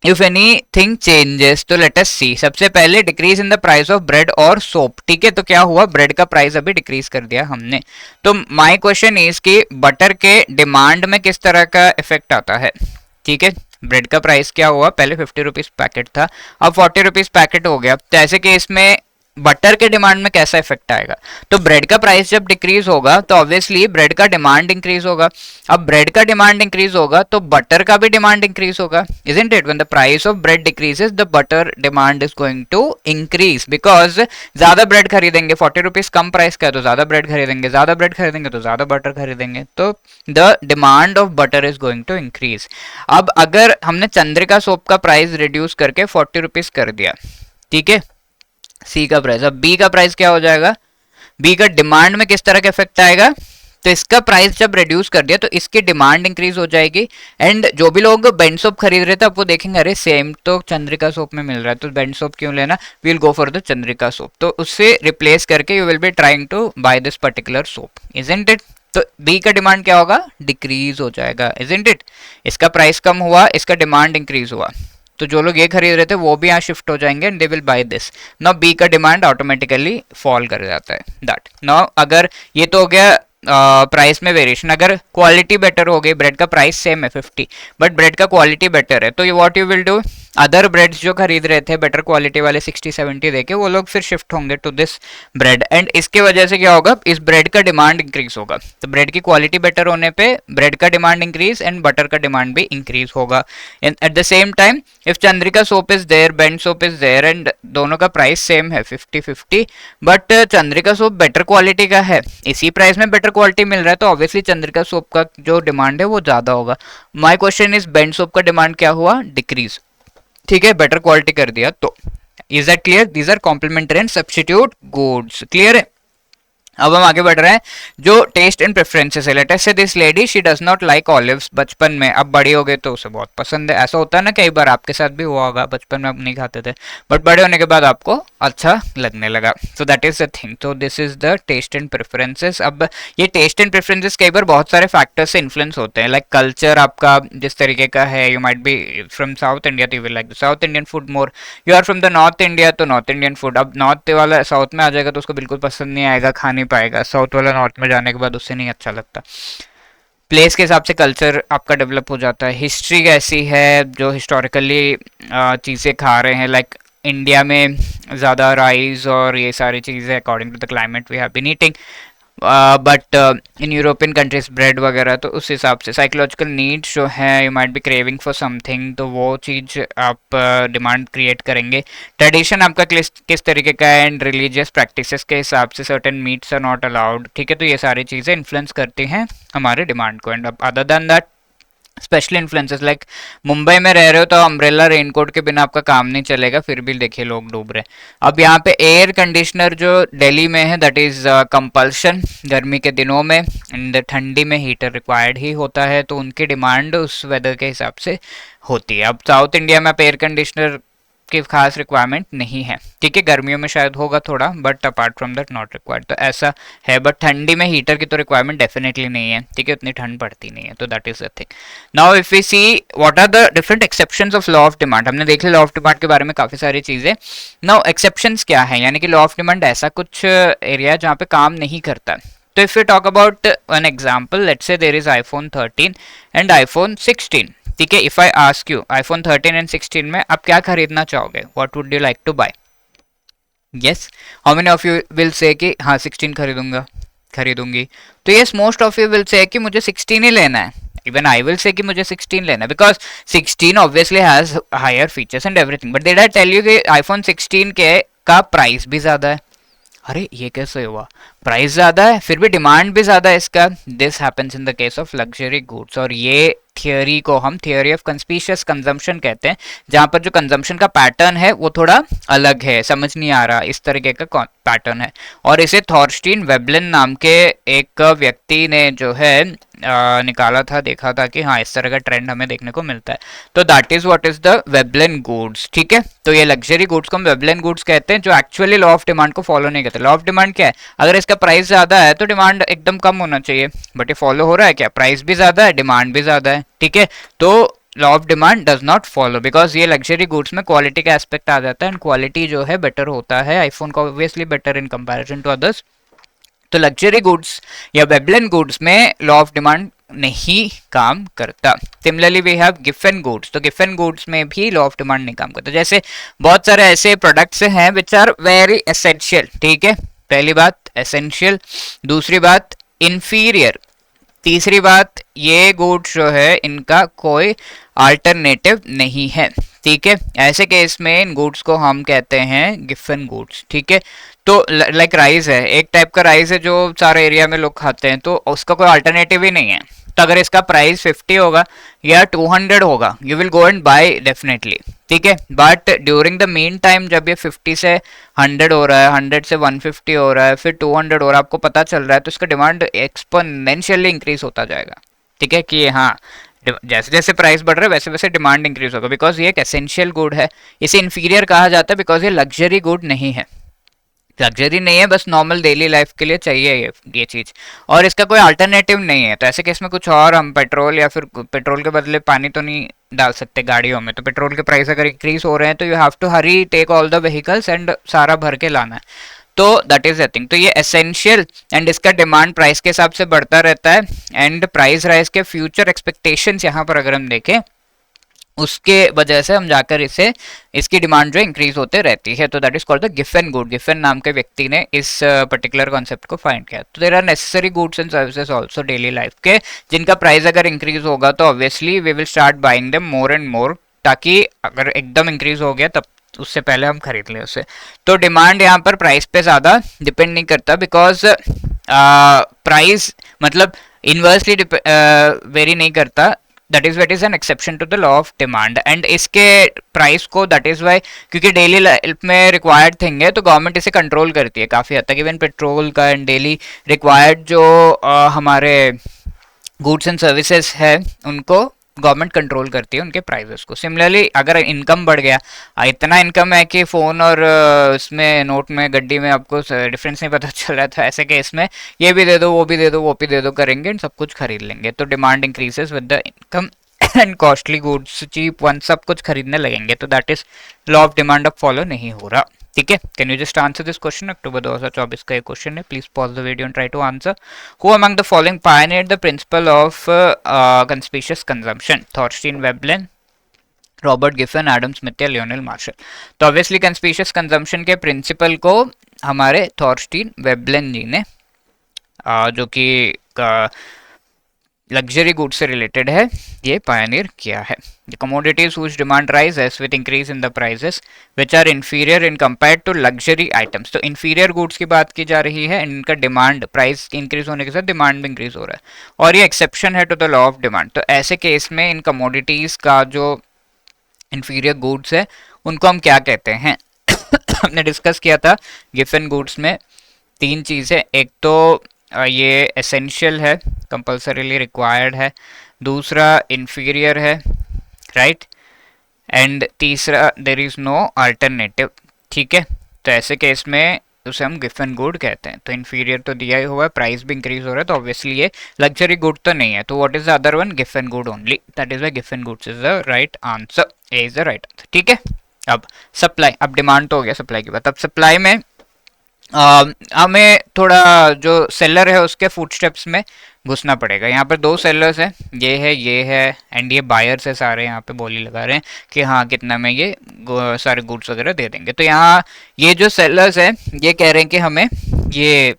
if anything changes. तो लेट अस सी। सबसे पहले decrease in the price of bread और सोप, ठीक है। तो क्या हुआ, ब्रेड का प्राइस अभी डिक्रीज कर दिया हमने। तो माय क्वेश्चन इज कि बटर के डिमांड में किस तरह का इफेक्ट आता है, ठीक है। ब्रेड का प्राइस क्या हुआ, पहले 50 रुपीज पैकेट था, अब 40 रुपीज पैकेट हो गया। तो ऐसे केस में बटर के डिमांड में कैसा इफेक्ट आएगा। तो ब्रेड का प्राइस जब डिक्रीज होगा तो ऑब्वियसली ब्रेड का डिमांड इंक्रीज होगा। अब ब्रेड का डिमांड इंक्रीज होगा तो बटर का भी डिमांड इंक्रीज होगा, isn't it. When the price of bread decreases the butter demand is going to increase, because ज्यादा ब्रेड खरीदेंगे, 40 रुपीज कम प्राइस का है तो ज्यादा ब्रेड खरीदेंगे, ज्यादा ब्रेड खरीदेंगे तो ज्यादा बटर खरीदेंगे। तो the demand of butter is going to increase. अब अगर हमने चंद्रिका सोप का प्राइस रिड्यूस करके 40 रुपीज कर दिया, ठीक है, सी का प्राइस। अब बी का प्राइस क्या हो जाएगा, बी का डिमांड में किस तरह का इफेक्ट आएगा। तो इसका प्राइस जब रिड्यूस कर दिया तो इसकी डिमांड इंक्रीज हो जाएगी, एंड जो भी लोग बेंड सोप खरीद रहे थे अब वो देखेंगे अरे सेम तो चंद्रिका सोप में मिल रहा है, तो बेंड सोप क्यों लेना, we will go for the Chandrika soap. तो उससे रिप्लेस करके you will be trying to buy this particular soap, isn't it. तो बी का डिमांड क्या होगा, डिक्रीज हो जाएगा, इजंट इट। इसका प्राइस कम हुआ, इसका डिमांड इंक्रीज हुआ, तो जो लोग ये खरीद रहे थे वो भी यहाँ शिफ्ट हो जाएंगे and they will buy this. Now B का डिमांड ऑटोमेटिकली फॉल कर जाता है, दैट। नाउ अगर ये तो हो गया प्राइस में वेरिएशन। अगर क्वालिटी बेटर हो गई, ब्रेड का प्राइस सेम है 50 बट ब्रेड का क्वालिटी बेटर है, तो ये what you will do, other breads जो खरीद रहे थे बेटर क्वालिटी वाले 60-70 देके, वो लोग फिर शिफ्ट होंगे टू दिस ब्रेड, एंड इसके वजह से क्या होगा, इस ब्रेड का डिमांड इंक्रीज होगा। तो ब्रेड की क्वालिटी बेटर होने पे ब्रेड का डिमांड इंक्रीज एंड बटर का डिमांड भी इंक्रीज होगा। At the same time if Chandrika soap is there, bend soap is there, and दोनों का प्राइस सेम है 50-50, but Chandrika soap better quality का है, इसी प्राइस में बेटर क्वालिटी मिल रहा है, तो ऑब्वियसली चंद्रिका सोप का जो डिमांड है वो ज्यादा होगा। My question is bend soap का डिमांड क्या हुआ, डिक्रीज, ठीक है, बेटर क्वालिटी कर दिया। तो is that clear, these are complementary and substitute goods, clear है। अब हम आगे बढ़ रहे हैं, जो टेस्ट एंड प्रेफरेंसेस है। Let us say this lady she does not like olives बचपन में, अब बड़ी हो गई तो उसे बहुत पसंद है। ऐसा होता है ना, कई बार आपके साथ भी हुआ होगा, बचपन में आप नहीं खाते थे बट बड़े होने के बाद आपको अच्छा लगने लगा। So that is the thing. तो this is the taste and preferences. अब ये टेस्ट एंड प्रेफरेंसेस कई बार बहुत सारे फैक्टर्स से इन्फ्लुएंस होते हैं, लाइक कल्चर आपका जिस तरीके का है, you might be from South India तो you will like the South Indian food more, you are from the North India तो नॉर्थ इंडियन फूड। अब नॉर्थ वाला साउथ में आ जाएगा तो उसको बिल्कुल पसंद नहीं आएगा, खा नहीं पाएगा, साउथ नॉर्थ में जाने के बाद उससे नहीं अच्छा लगता। प्लेस के हिसाब से कल्चर आपका डेवलप हो जाता है। हिस्ट्री कैसी है, जो हिस्टोरिकली चीज़ें खा रहे हैं, लाइक इंडिया में ज़्यादा राइस और ये सारी चीज़ें according to the climate we have been eating, but in European countries bread वगैरह, तो उस हिसाब से साइकोलॉजिकल नीड्स जो है, you might be craving for something, तो वो चीज़ आप डिमांड क्रिएट करेंगे। ट्रेडिशन आपका किस तरीके का है, एंड रिलीजियस प्रैक्टिसेस के हिसाब से certain meats are not allowed, ठीक है। तो ये सारी चीज़ें इन्फ्लुएंस करती हैं हमारे डिमांड को, and other than that specially influencers like Mumbai में रह रहे हो तो अम्ब्रेला रेनकोट के बिना आपका काम नहीं चलेगा, फिर भी देखिए लोग डूब रहे। अब यहाँ पे एयर कंडीशनर जो दिल्ली में है दैट इज कंपल्शन गर्मी के दिनों में, एंड ठंडी में हीटर रिक्वायर्ड ही होता है, तो उनकी डिमांड उस वेदर के हिसाब से होती है। अब साउथ इंडिया में आप एयर कंडीशनर की खास रिक्वायरमेंट नहीं है, ठीक है, गर्मियों में शायद होगा थोड़ा, but apart from that not required, तो ऐसा है। बट ठंडी में हीटर की तो रिक्वायरमेंट डेफिनेटली नहीं है, ठीक है, उतनी ठंड पड़ती नहीं है, तो that is the thing. Now if we see what are the different exceptions of law of demand, हमने देख लिया लॉ ऑफ डिमांड के बारे में काफी सारी चीजें। नाउ एक्सेप्शंस क्या है, यानी कि लॉ ऑफ डिमांड ऐसा कुछ एरिया जहाँ पे काम नहीं करता। तो if you talk about an example, let's say there is iPhone 13 and iPhone 16, ठीक है। If I ask you iPhone 13 एंड 16 में आप क्या खरीदना चाहोगे, what would you like to buy? Yes, how many of you will say कि हाँ 16 खरीदूंगा, खरीदूंगी। तो yes, most of you will say कि मुझे 16 ही लेना है। इवन आई विल से कि मुझे 16 लेना है, because 16 obviously has higher features and everything, but did I tell you कि iPhone 16 के का प्राइस भी ज्यादा है। अरे ये कैसे हुआ, प्राइस ज्यादा है फिर भी डिमांड भी ज्यादा है इसका। This happens in the case of luxury goods, और ये थियोरी को हम थियोरी ऑफ कंस्पिशियस कंजम्पशन कहते हैं, जहां पर जो कंजम्पशन का पैटर्न है वो थोड़ा अलग है, समझ नहीं आ रहा इस तरीके का पैटर्न है। और इसे थॉर्स्टीन वेबलिन नाम के एक व्यक्ति ने जो है निकाला था, देखा था कि हाँ इस तरह का ट्रेंड हमें देखने को मिलता है, तो that is what is the Veblen goods, ठीक है। तो ये लग्जरी गुड्स को हम वेबलिन गुड्स कहते हैं, जो एक्चुअली लॉ ऑफ डिमांड को फॉलो नहीं करते। लॉ ऑफ डिमांड क्या है, अगर इसका प्राइस ज्यादा है तो डिमांड एकदम कम होना चाहिए, बट ये फॉलो हो रहा है क्या, प्राइस भी ज्यादा है डिमांड भी ज्यादा है, ठीक है। तो law of demand does not follow, because ये लग्जरी गुड्स में क्वालिटी का एस्पेक्ट आ जाता है, एंड क्वालिटी जो है बेटर होता है, आईफोन का obviously better in comparison to others. तो लग्जरी गुड्स या वेबलिन गुड्स में लॉ ऑफ डिमांड नहीं काम करता। Similarly we have Giffen goods, तो गिफन गुड्स में भी लॉ ऑफ डिमांड नहीं काम करता। जैसे बहुत सारे ऐसे प्रोडक्ट्स हैं विच आर वेरी एसेंशियल, ठीक है, पहली बात एसेंशियल, दूसरी बात इंफीरियर, तीसरी बात ये गुड्स जो है इनका कोई अल्टरनेटिव नहीं है, ठीक है। ऐसे केस में इन गुड्स को हम कहते हैं गिफन गुड्स, ठीक है। तो लाइक राइस है, एक टाइप का राइस है जो सारे एरिया में लोग खाते हैं, तो उसका कोई अल्टरनेटिव ही नहीं है। तो अगर इसका प्राइस 50 होगा या 200 होगा, you will go and buy definitely, ठीक है। But during the mean time जब ये 50 से 100 हो रहा है, 100 से 150 हो रहा है, फिर 200 हो रहा है, आपको पता चल रहा है, तो इसका डिमांड एक्सपोनेंशियली इंक्रीज होता जाएगा, ठीक है। कि हाँ जैसे जैसे प्राइस बढ़ रहा है वैसे वैसे डिमांड इंक्रीज होगा, बिकॉज ये एक एसेंशियल गुड है। इसे इंफीरियर कहा जाता है बिकॉज ये लग्जरी गुड नहीं है, लग्जरी नहीं है, बस नॉर्मल डेली लाइफ के लिए चाहिए ये चीज, और इसका कोई अल्टरनेटिव नहीं है। तो ऐसे केस में कुछ और हम पेट्रोल या फिर पेट्रोल के बदले पानी तो नहीं डाल सकते गाड़ियों में, तो पेट्रोल के प्राइस अगर इंक्रीज हो रहे हैं तो you have to hurry take all the vehicles and सारा भर के लाना है, तो दैट इज द थिंग। तो ये एसेंशियल एंड इसका डिमांड प्राइस के हिसाब से बढ़ता रहता है, एंड प्राइस राइज के फ्यूचर एक्सपेक्टेशंस यहाँ पर अगर हम देखें उसके वजह से हम जाकर इसे इसकी डिमांड जो इंक्रीज होते रहती है, तो that is called the Giffen good. Giffen नाम के व्यक्ति ने इस पर्टिकुलर कॉन्सेप्ट को फाइंड किया। तो there are necessary goods and services also daily life के, जिनका प्राइस अगर इंक्रीज होगा तो obviously we will start buying them more and more, ताकि अगर एकदम इंक्रीज हो गया तब उससे पहले हम खरीद लें उसे। तो डिमांड यहाँ पर प्राइस पे ज्यादा डिपेंड नहीं करता, बिकॉज प्राइस मतलब इनवर्सली वेरी नहीं करता, that is what is an exception to the law of demand. And इसके प्राइस को दैट इज वाई, क्योंकि डेली लाइफ में रिक्वायर्ड थिंग है तो गवर्नमेंट इसे कंट्रोल करती है काफी हद तक। इवन पेट्रोल का एंड डेली रिक्वायर्ड जो हमारे गुड्स एंड सर्विसेज है उनको गवर्नमेंट कंट्रोल करती है उनके प्राइसेस को। सिमिलरली अगर इनकम बढ़ गया, इतना इनकम है कि फोन और उसमें नोट में गड्डी में आपको डिफरेंस नहीं पता चल रहा था, ऐसे केस में ये भी दे दो वो भी दे दो वो भी दे दो करेंगे एंड सब कुछ खरीद लेंगे, तो demand increases with the income and costly goods cheap one सब कुछ खरीदने लगेंगे, तो दैट इज लॉ ऑफ डिमांड अब फॉलो नहीं हो रहा, ठीक है। Can you just answer this question, October 2024 का एक क्वेश्चन है, please pause the video and try to answer. Who among the following pioneered the principle of conspicuous consumption? Thorstein Veblen, Robert Giffen, Adam Smith या Lionel martial? तो obviously कंस्पिशियस consumption के principal को हमारे थॉर्स्टीन Veblen जी ने जो कि luxury goods से related है, ये पायनियर किया है। The commodities whose demand rise as with increase in the prices which are inferior in compared to luxury items. तो इंफीरियर गुड्स की बात की जा रही है, इनका डिमांड प्राइस इंक्रीज होने के साथ डिमांड भी इंक्रीज हो रहा है, और ये एक्सेप्शन है to the law of demand. तो ऐसे केस में इन कमोडिटीज का जो इंफीरियर गुड्स है उनको हम क्या कहते हैं? हमने डिस्कस किया था गिवन गुड्स में तीन चीज़ें, एक तो ये एसेंशियल है, कंपल्सरीली रिक्वायर्ड है, दूसरा इंफीरियर है, राइट, एंड तीसरा देर इज़ नो अल्टरनेटिव। ठीक है, तो ऐसे केस में उसे हम गिवन गुड कहते हैं। तो इंफीरियर तो दिया ही हुआ है, प्राइस भी इंक्रीज हो रहा है, तो ऑब्वियसली ये लग्जरी गुड तो नहीं है। तो what is the other one? Given good only, that is the given goods is the right answer, A is the right answer. ठीक है, अब सप्लाई, अब डिमांड तो हो गया सप्लाई की बात। अब सप्लाई में हमें थोड़ा जो सेलर है उसके फुटस्टेप्स में घुसना पड़ेगा। यहाँ पर दो सेलर्स हैं, ये है एंड ये बायर्स है सारे, यहाँ पे बोली लगा रहे हैं कि हाँ कितना में ये सारे गुड्स वगैरह दे देंगे। तो यहाँ ये जो सेलर्स हैं ये कह रहे हैं कि हमें ये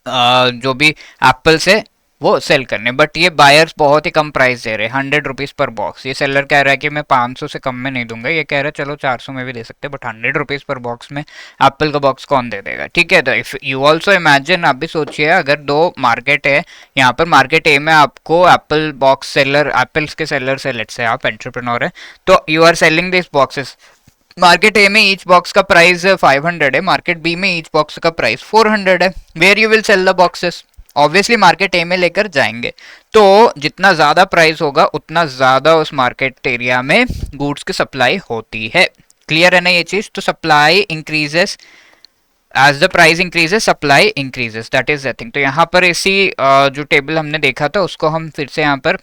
जो भी एप्पल्स है वो सेल करने, बट ये बायर्स बहुत ही कम प्राइस दे रहे हैं, 100 रुपीज़ पर बॉक्स। ये सेलर कह रहा है कि मैं 500 से कम में नहीं दूंगा, ये कह रहा है चलो 400 में भी दे सकते हैं, बट 100 रुपीज़ पर बॉक्स में एप्पल का बॉक्स कौन दे देगा? ठीक है, तो इफ यू ऑल्सो इमेजिन, आप भी सोचिए अगर दो मार्केट है, यहाँ पर मार्केट ए में आपको एप्पल बॉक्स सेलर, एप्पल्स के सेलर से, लेट्स से आप एंटरप्रेन्योर है, तो you are selling this boxes. Market A में ईच बॉक्स का प्राइस 500 है, मार्केट बी में ईच बॉक्स का प्राइस 400 है। Where you will sell the boxes? Obviously market A में लेकर जाएंगे, तो जितना ज्यादा प्राइस होगा उतना ज्यादा उस मार्केट एरिया में गुड्स की सप्लाई होती है। क्लियर है ना ये चीज? तो supply increases as the price increases, supply increases, that is the thing. तो यहाँ पर इसी जो टेबल हमने देखा था उसको हम फिर से यहाँ पर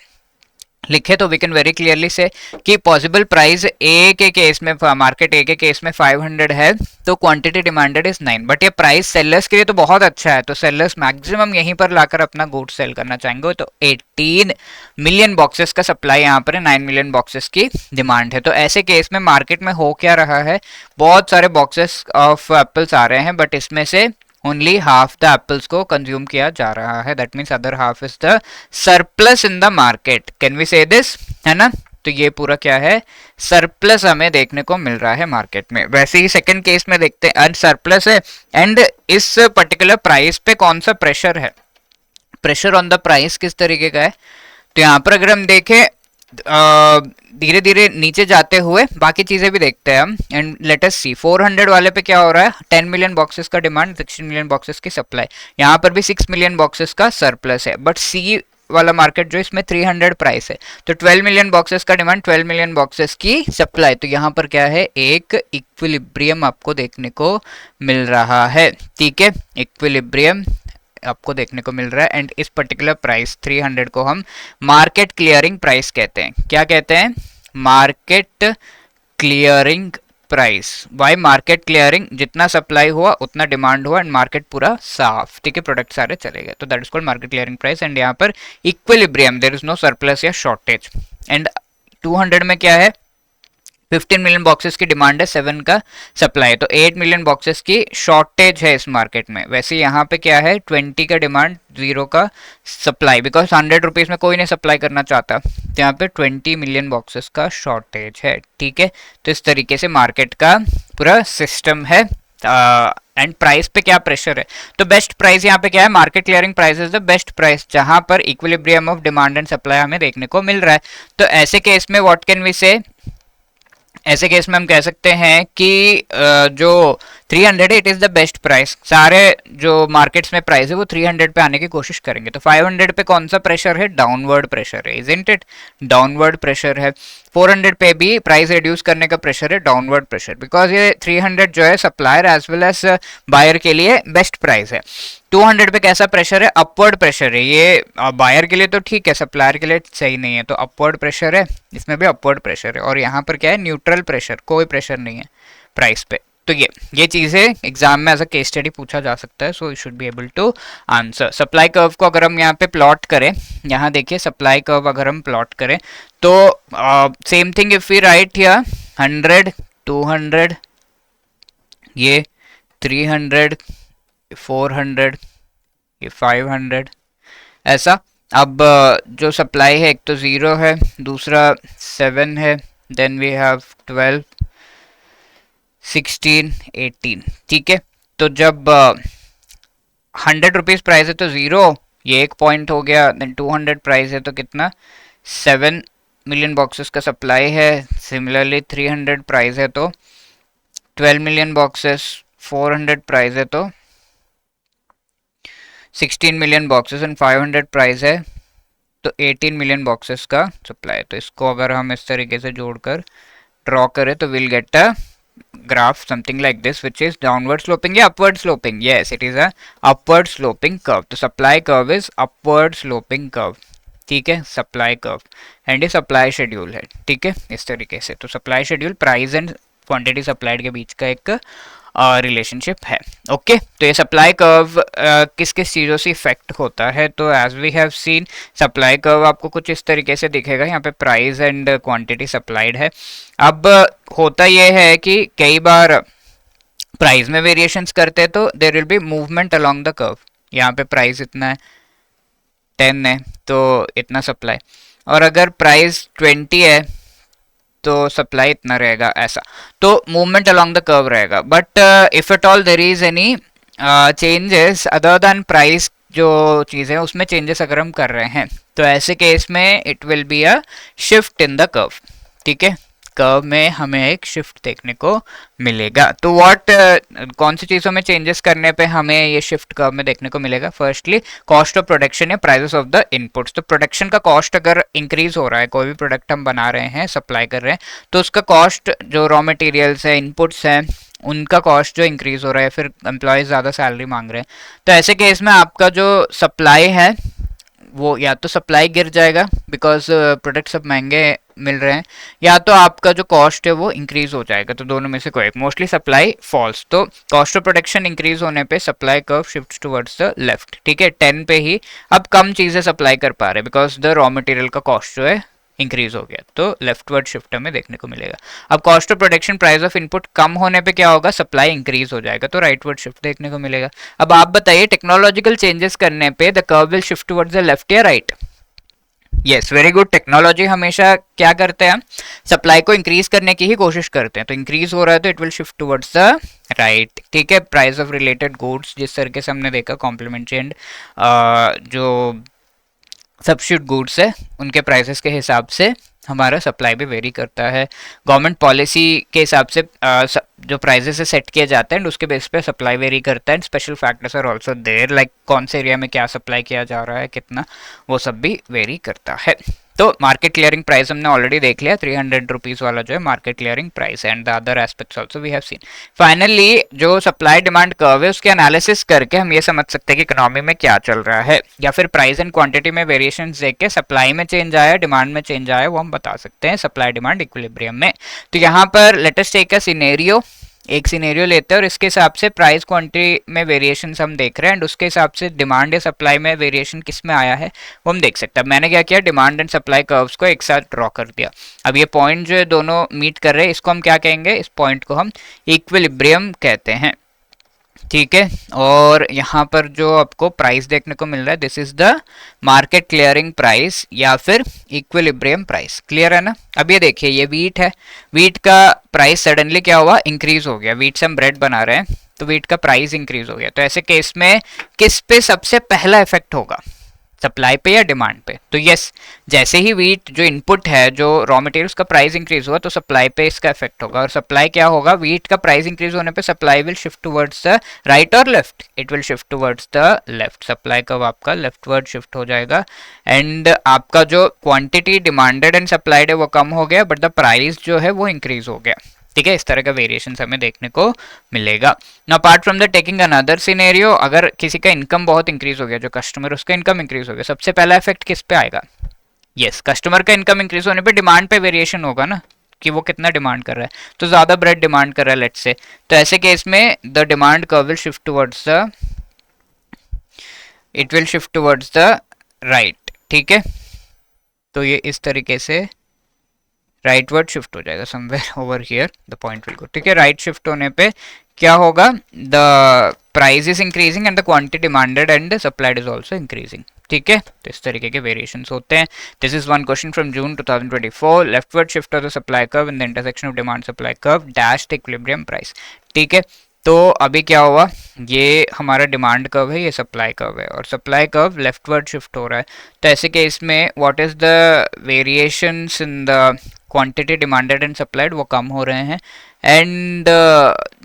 लिखे, तो वी कैन वेरी क्लियरली से कि पॉसिबल प्राइस ए के केस में, मार्केट ए के केस में 500 है, तो क्वांटिटी डिमांडेड इज 9, बट ये प्राइस सेलर्स के लिए तो बहुत अच्छा है, तो सेलर्स मैक्सिमम यहीं पर लाकर अपना गुड सेल करना चाहेंगे। तो 18 मिलियन बॉक्सेस का सप्लाई यहाँ पर है, 9 मिलियन बॉक्सेस की डिमांड है। तो ऐसे केस में मार्केट में हो क्या रहा है, बहुत सारे बॉक्सेस ऑफ एप्पल्स आ रहे हैं, बट इसमें से ओनली हाफ द एप्पल्स को कंज्यूम किया जा रहा है, that means other half is the surplus in the market. Can we say this, है ना? तो ये पूरा क्या है, सरप्लस हमें देखने को मिल रहा है मार्केट में। वैसे ही सेकंड केस में देखते हैं, सरप्लस है एंड इस पर्टिकुलर प्राइस पे कौन सा प्रेशर है, प्रेशर ऑन द प्राइस किस तरीके का है। तो यहाँ पर अगर हम देखें धीरे धीरे नीचे जाते हुए बाकी चीजें भी देखते हैं हम, एंड लेट अस सी 400 वाले पे क्या हो रहा है, 10 मिलियन बॉक्सेस का डिमांड, 16 मिलियन बॉक्सेस की सप्लाई, यहाँ पर भी 6 मिलियन बॉक्सेस का सरप्लस है। बट सी वाला मार्केट जो इसमें 300 प्राइस है, तो 12 मिलियन बॉक्सेस का डिमांड, 12 मिलियन बॉक्सेस की सप्लाई, तो यहाँ पर क्या है, एक इक्विलिब्रियम आपको देखने को मिल रहा है। ठीक है, इक्विलिब्रियम आपको देखने को मिल रहा है, एंड इस पर्टिकुलर प्राइस 300 को हम मार्केट क्लियरिंग प्राइस कहते हैं। क्या कहते हैं? Market clearing price. Why market clearing? जितना सप्लाई हुआ उतना डिमांड हुआ एंड मार्केट पूरा साफ, ठीक है, प्रोडक्ट सारे चले गए, तो that is called market clearing price. And यहाँ पर equilibrium, there is no surplus या शॉर्टेज। एंड 200 में क्या है, 15 मिलियन बॉक्सेस की डिमांड है, 7 का सप्लाई है, तो 8 मिलियन बॉक्सेस की शॉर्टेज है इस मार्केट में। वैसे यहाँ पे क्या है, 20 का डिमांड, 0 का सप्लाई, बिकॉज 100 रुपीज में कोई नहीं सप्लाई करना चाहता, तो यहाँ पे 20 मिलियन बॉक्सेस का शॉर्टेज है। ठीक है, तो इस तरीके से मार्केट का पूरा सिस्टम है। एंड प्राइस पे क्या प्रेशर है, तो बेस्ट प्राइस यहाँ पे क्या है, market clearing price is the best price, जहां पर equilibrium of demand and supply हमें देखने को मिल रहा है। तो ऐसे केस में व्हाट कैन वी से, ऐसे केस में हम कह सकते हैं कि जो 300 है it is the best price, सारे जो मार्केट्स में प्राइस है वो 300 पे आने की कोशिश करेंगे। तो 500 पे कौन सा प्रेशर है, डाउनवर्ड प्रेशर है, इजंट इट, डाउनवर्ड प्रेशर है। 400 पे भी प्राइस रिड्यूस करने का प्रेशर है, डाउनवर्ड प्रेशर, बिकॉज ये 300 जो है supplier as well as buyer के लिए बेस्ट प्राइस है। 200 पे कैसा प्रेशर है, अपवर्ड प्रेशर है, ये बायर के लिए तो ठीक है, सप्लायर के लिए सही नहीं है, तो अपवर्ड प्रेशर है, इसमें भी अपवर्ड प्रेशर है। और यहाँ पर क्या है, न्यूट्रल प्रेशर, कोई प्रेशर नहीं है प्राइस पे। तो ये चीजें एग्जाम में एज अ केस स्टडी पूछा जा सकता है, so you should be able to answer. Supply curve को अगर हम यहाँ पे प्लॉट करें, यहाँ देखिए सप्लाई कर्व अगर हम प्लॉट करें, तो same thing if we write here 100, 200, ये 300, 400, ये 500, ऐसा अब जो सप्लाई है एक तो 0 है, दूसरा 7 है, देन वी हैव 12, 16, 18। ठीक है, तो जब 100 रुपीज प्राइस है तो 0, ये एक पॉइंट हो गया। देन 200 प्राइस है तो कितना, 7 मिलियन बॉक्सेस का सप्लाई है। सिमिलरली 300 प्राइस है तो 12 मिलियन बॉक्सेस, 400 प्राइस है तो 16 मिलियन बॉक्सेस, एंड 500 प्राइस है तो 18 मिलियन बॉक्सेस का सप्लाई। तो इसको अगर हम इस तरीके से जोड़कर ड्रॉ करें तो will get a graph something like this which is downward sloping या upward sloping. Yes, it is a upward sloping curve. तो supply curve is upward sloping curve. ठीक है, सप्लाई कर्व एंड ये सप्लाई शेड्यूल है। ठीक है, इस तरीके से तो supply schedule price and quantity supplied के बीच का एक रिलेशनशिप है। ओके, तो ये सप्लाई कर्व किस किस चीज़ों से इफेक्ट होता है, तो as we have seen supply curve आपको कुछ इस तरीके से दिखेगा। यहाँ पे प्राइस एंड क्वांटिटी सप्लाइड है। अब होता यह है कि कई बार प्राइस में वेरिएशंस करते हैं तो there will be movement along the curve. यहाँ पे प्राइस इतना है, 10 है तो इतना सप्लाई, और अगर प्राइस 20 है तो सप्लाई इतना रहेगा, ऐसा। तो मूवमेंट अलोंग द कर्व रहेगा। But if at all there is any changes other than price, जो चीज़ें उसमें चेंजेस अगर हम कर रहे हैं तो ऐसे केस में it will be a shift in the curve. ठीक है, कर्व में हमें एक शिफ्ट देखने को मिलेगा। तो व्हाट कौन सी चीज़ों में चेंजेस करने पे हमें ये शिफ्ट कर्व में देखने को मिलेगा? फर्स्टली कॉस्ट ऑफ प्रोडक्शन या प्राइसेस ऑफ द इनपुट्स। तो प्रोडक्शन का कॉस्ट अगर इंक्रीज हो रहा है, कोई भी प्रोडक्ट हम बना रहे हैं, सप्लाई कर रहे हैं, तो उसका कॉस्ट, जो रॉ मटेरियल्स है, इनपुट्स हैं, उनका कॉस्ट जो इंक्रीज हो रहा है, फिर एम्प्लॉयज ज़्यादा सैलरी मांग रहे हैं, तो ऐसे केस में आपका जो सप्लाई है वो या तो सप्लाई गिर जाएगा बिकॉज प्रोडक्ट सब महंगे मिल रहे हैं, या तो आपका जो कॉस्ट है वो इंक्रीज हो जाएगा। तो दोनों में से कोई, मोस्टली सप्लाई फॉल्स। तो कॉस्ट ऑफ प्रोडक्शन इंक्रीज होने पे supply curve shift towards the left. ठीक है, 10 पे ही अब कम चीज़ें सप्लाई कर पा रहे हैं बिकॉज द रॉ मटेरियल का कॉस्ट जो है इंक्रीज हो गया, तो लेफ्टवर्ड शिफ्ट हमें देखने को मिलेगा। अब cost of production price of input कम होने पे क्या होगा, सप्लाई इंक्रीज हो जाएगा, तो राइटवर्ड शिफ्ट देखने को मिलेगा। अब आप बताइए, टेक्नोलॉजिकल चेंजेस करने पे the curve will shift towards the left या right? Yes, very good. Technology हमेशा क्या करते हैं, सप्लाई को इंक्रीज करने की ही कोशिश करते हैं। तो इंक्रीज हो रहा है तो it will shift towards the right. ठीक है, प्राइस ऑफ रिलेटेड गुड्स, जिस तरीके से हमने देखा कॉम्प्लीमेंट्री एंड जो सब्स्टिट्यूट गुड्स है, उनके प्राइसेस के हिसाब से हमारा सप्लाई भी वेरी करता है। गवर्नमेंट पॉलिसी के हिसाब से जो प्राइसेस है सेट किए जाते हैं, उसके बेस पे सप्लाई वेरी करता है। Special factors are also there, like कौन से एरिया में क्या सप्लाई किया जा रहा है, कितना, वो सब भी वेरी करता है। तो मार्केट क्लियरिंग प्राइस हमने ऑलरेडी देख लिया, 300 रुपीज़ वाला जो है market clearing price, and the other aspects also we have seen. Finally जो सप्लाई डिमांड कर्व है उसके एनालिसिस करके हम ये समझ सकते हैं कि इकोनॉमी में क्या चल रहा है, या फिर प्राइस एंड क्वांटिटी में वेरिएशन देख के सप्लाई में चेंज आया, डिमांड में चेंज आया, वो हम बता सकते हैं सप्लाई डिमांड इक्विलिब्रियम में। तो यहाँ पर let us take a scenario, एक सिनेरियो लेते हैं और इसके हिसाब से प्राइस क्वांटिटी में वेरिएशन हम देख रहे हैं, एंड उसके हिसाब से डिमांड या सप्लाई में वेरिएशन किस में आया है वो हम देख सकते हैं। अब मैंने क्या किया, डिमांड एंड सप्लाई कर्व्स को एक साथ ड्रॉ कर दिया। अब ये पॉइंट जो है दोनों मीट कर रहे हैं, इसको हम क्या कहेंगे, इस पॉइंट को हम इक्विलिब्रियम कहते हैं। ठीक है, और यहाँ पर जो आपको प्राइस देखने को मिल रहा है, this is the market clearing price या फिर इक्विलिब्रियम प्राइस। क्लियर है ना? अब ये देखिए, ये वीट है, वीट का प्राइस सडनली क्या हुआ, इंक्रीज हो गया। वीट से हम ब्रेड बना रहे हैं तो वीट का प्राइस इंक्रीज हो गया। तो ऐसे केस में किस पे सबसे पहला इफेक्ट होगा, सप्लाई पे या डिमांड पे? तो यस, जैसे ही वीट जो इनपुट है, जो रॉ मटेरियल्स का प्राइस इंक्रीज हुआ तो सप्लाई पे इसका इफेक्ट होगा। और सप्लाई क्या होगा, वीट का प्राइस इंक्रीज होने पे supply will shift towards the right और left? It will shift towards the left. Supply का आपका लेफ्टवर्ड शिफ्ट हो जाएगा, एंड आपका जो क्वांटिटी डिमांडेड एंड सप्लाइड है वो कम हो गया, बट द प्राइस जो है वो इंक्रीज हो गया। ठीक है, इस तरह का वेरिएशन हमें देखने को मिलेगा। Apart from the taking another scenario, अगर किसी का इनकम बहुत इंक्रीज हो गया, जो कस्टमर, उसका इनकम इंक्रीज हो गया, सबसे पहला इफेक्ट किस पे आएगा? यस, कस्टमर का इनकम इंक्रीज होने पे डिमांड पे वेरिएशन होगा ना, कि वो कितना डिमांड कर रहा है। तो ज्यादा ब्रेड डिमांड कर रहा है लेट्स से, तो ऐसे केस में the demand curve will shift towards the, it will shift towards the right. ठीक है, तो ये इस तरीके से राइटवर्ड शिफ्ट हो जाएगा, somewhere over here the point will go. ठीक है, राइट शिफ्ट होने पे क्या होगा, the price is increasing and the quantity demanded and supplied is also increasing. ठीक है, तो इस तरीके के वेरिएशंस होते हैं। This is one question from June 2024, leftward shift of the supply curve in the intersection of demand supply curve dash the equilibrium price. ठीक है, तो अभी क्या हुआ, ये हमारा डिमांड कर्व है, ये सप्लाई कर्व है, और सप्लाई कर्व लेफ्टवर्ड शिफ्ट हो रहा है। तो ऐसे केस में what is the variations in the quantity demanded and supplied, वो कम हो रहे हैं, एंड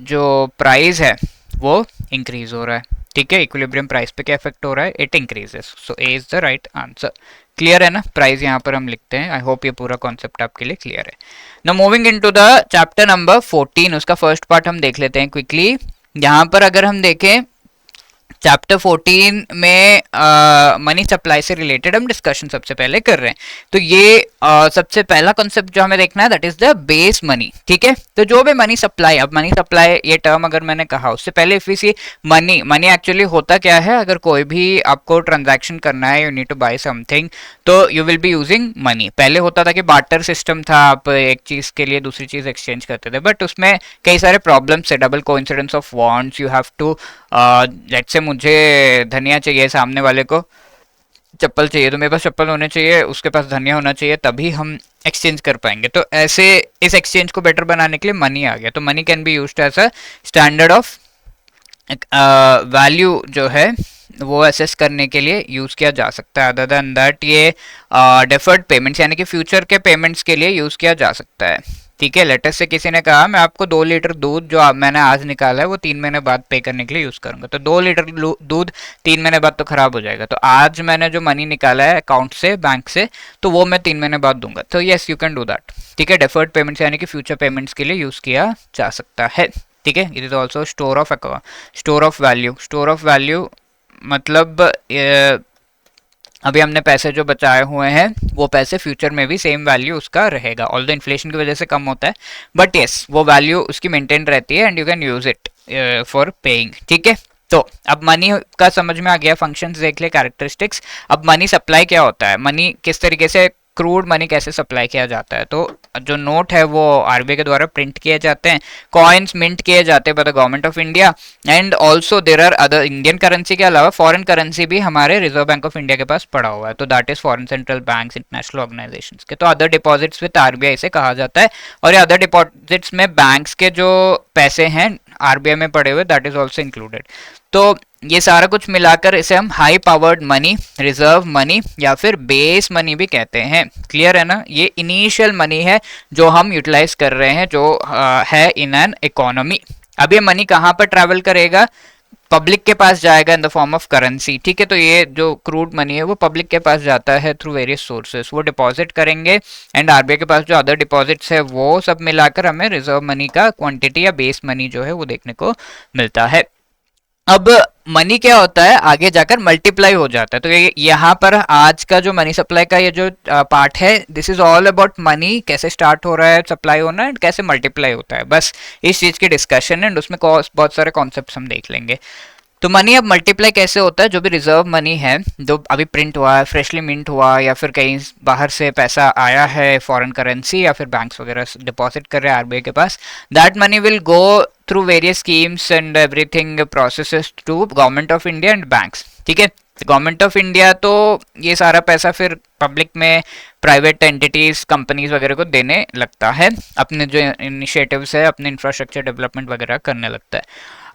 जो प्राइस है वो इंक्रीज हो रहा है। ठीक है, इक्विलिब्रियम प्राइस पे क्या इफेक्ट हो रहा है, it increases. So A is the right answer. Clear है ना, प्राइस यहाँ पर हम लिखते हैं। आई होप ये पूरा कॉन्सेप्ट आपके लिए क्लियर है। Now moving into the chapter number 14, उसका फर्स्ट पार्ट हम देख लेते हैं क्विकली। यहाँ पर अगर हम देखें चैप्टर 14 में मनी सप्लाई से रिलेटेड हम डिस्कशन सबसे पहले कर रहे हैं। तो ये सबसे पहला कॉन्सेप्ट जो हमें देखना है that is the base money. ठीक है, तो जो भी मनी सप्लाई, अब मनी सप्लाई ये टर्म अगर मैंने कहा उससे पहले if we see money actually होता क्या है, अगर कोई भी आपको ट्रांजैक्शन करना है, you need to buy something, तो you will be using money. पहले होता था कि बार्टर सिस्टम था, आप एक चीज के लिए दूसरी चीज एक्सचेंज करते थे, बट उसमें कई सारे प्रॉब्लम्स है, double coincidence of wants, you have to let's say मुझे धनिया चाहिए, सामने वाले को चप्पल चाहिए, तो मेरे पास चप्पल होने चाहिए, उसके पास धनिया होना चाहिए, तभी हम एक्सचेंज कर पाएंगे। तो ऐसे इस एक्सचेंज को बेटर बनाने के लिए मनी आ गया। तो money can be used as a standard of value जो है वो असेस करने के लिए यूज किया जा सकता है। अदर देन दैट ये डेफर्ड पेमेंट्स यानी कि फ्यूचर के पेमेंट्स के लिए यूज किया जा सकता है। ठीक है, लेटेस्ट से किसी ने कहा मैं आपको 2 लीटर दूध जो मैंने आज निकाला है वो 3 महीने बाद पे करने के लिए यूज करूंगा, तो 2 लीटर दूध 3 महीने बाद तो खराब हो जाएगा, तो आज मैंने जो मनी निकाला है अकाउंट से, बैंक से, तो वो मैं 3 महीने बाद दूंगा। तो yes, you can do that. ठीक है, डेफर्ड पेमेंट्स यानी कि फ्यूचर पेमेंट्स के लिए यूज किया जा सकता है। ठीक है, it is also store of value. Store of value मतलब अभी हमने पैसे जो बचाए हुए हैं वो पैसे फ्यूचर में भी सेम वैल्यू उसका रहेगा, ऑल द इन्फ्लेशन की वजह से कम होता है, बट यस वो वैल्यू उसकी मेंटेन रहती है and you can use it for paying. ठीक है, तो अब मनी का समझ में आ गया, फंक्शंस देख ले, कैरेक्टरिस्टिक्स। अब मनी सप्लाई क्या होता है, मनी किस तरीके से, क्रूड मनी कैसे सप्लाई किया जाता है। तो जो नोट है वो आरबीआई के द्वारा प्रिंट किए जाते हैं, कॉइन्स मिंट किए जाते हैं by the government of India, and also there are other Indian currency के अलावा फॉरेन करेंसी भी हमारे रिजर्व बैंक ऑफ इंडिया के पास पड़ा हुआ है, तो that is foreign central banks, international organisations के। तो अदर डिपॉजिट्स विद आरबीआई से कहा जाता है, और ये अदर डिपॉजिट्स में बैंक्स के जो पैसे हैं आरबीआई में पड़े हुए, दैट इज ऑल्सो इंक्लूडेड। तो ये सारा कुछ मिलाकर इसे हम high powered money, reserve money या फिर बेस मनी भी कहते हैं। क्लियर है ना, ये इनिशियल मनी है जो हम यूटिलाइज कर रहे हैं, जो है इन एन इकोनॉमी। अब ये मनी कहाँ पर ट्रैवल करेगा, पब्लिक के पास जाएगा इन द फॉर्म ऑफ करेंसी। ठीक है, तो ये जो क्रूड मनी है वो पब्लिक के पास जाता है थ्रू वेरियस सोर्सेस, वो डिपॉजिट करेंगे, एंड आरबीआई के पास जो अदर डिपॉजिट्स है वो सब मिलाकर हमें रिजर्व मनी का क्वांटिटी या बेस मनी जो है वो देखने को मिलता है। अब मनी क्या होता है, आगे जाकर मल्टीप्लाई हो जाता है। तो ये यहाँ पर आज का जो मनी सप्लाई का ये जो पार्ट है, this is all about money कैसे स्टार्ट हो रहा है सप्लाई होना एंड कैसे मल्टीप्लाई होता है, बस इस चीज की डिस्कशन एंड उसमें बहुत सारे कॉन्सेप्ट्स हम देख लेंगे। तो मनी अब मल्टीप्लाई कैसे होता है, जो भी रिजर्व मनी है जो अभी प्रिंट हुआ है, फ्रेशली मिंट हुआ, या फिर कहीं बाहर से पैसा आया है फॉरेन करेंसी, या फिर बैंक्स वगैरह डिपॉजिट कर रहे हैं आरबीआई के पास, that money will go through various schemes and everything processes to government of India and banks. ठीक है, गवर्नमेंट ऑफ इंडिया तो ये सारा पैसा फिर पब्लिक में प्राइवेट एंटिटीज, कंपनीज वगैरह को देने लगता है, अपने जो इनिशिएटिव्स है, अपने इंफ्रास्ट्रक्चर डेवलपमेंट वगैरह करने लगता है।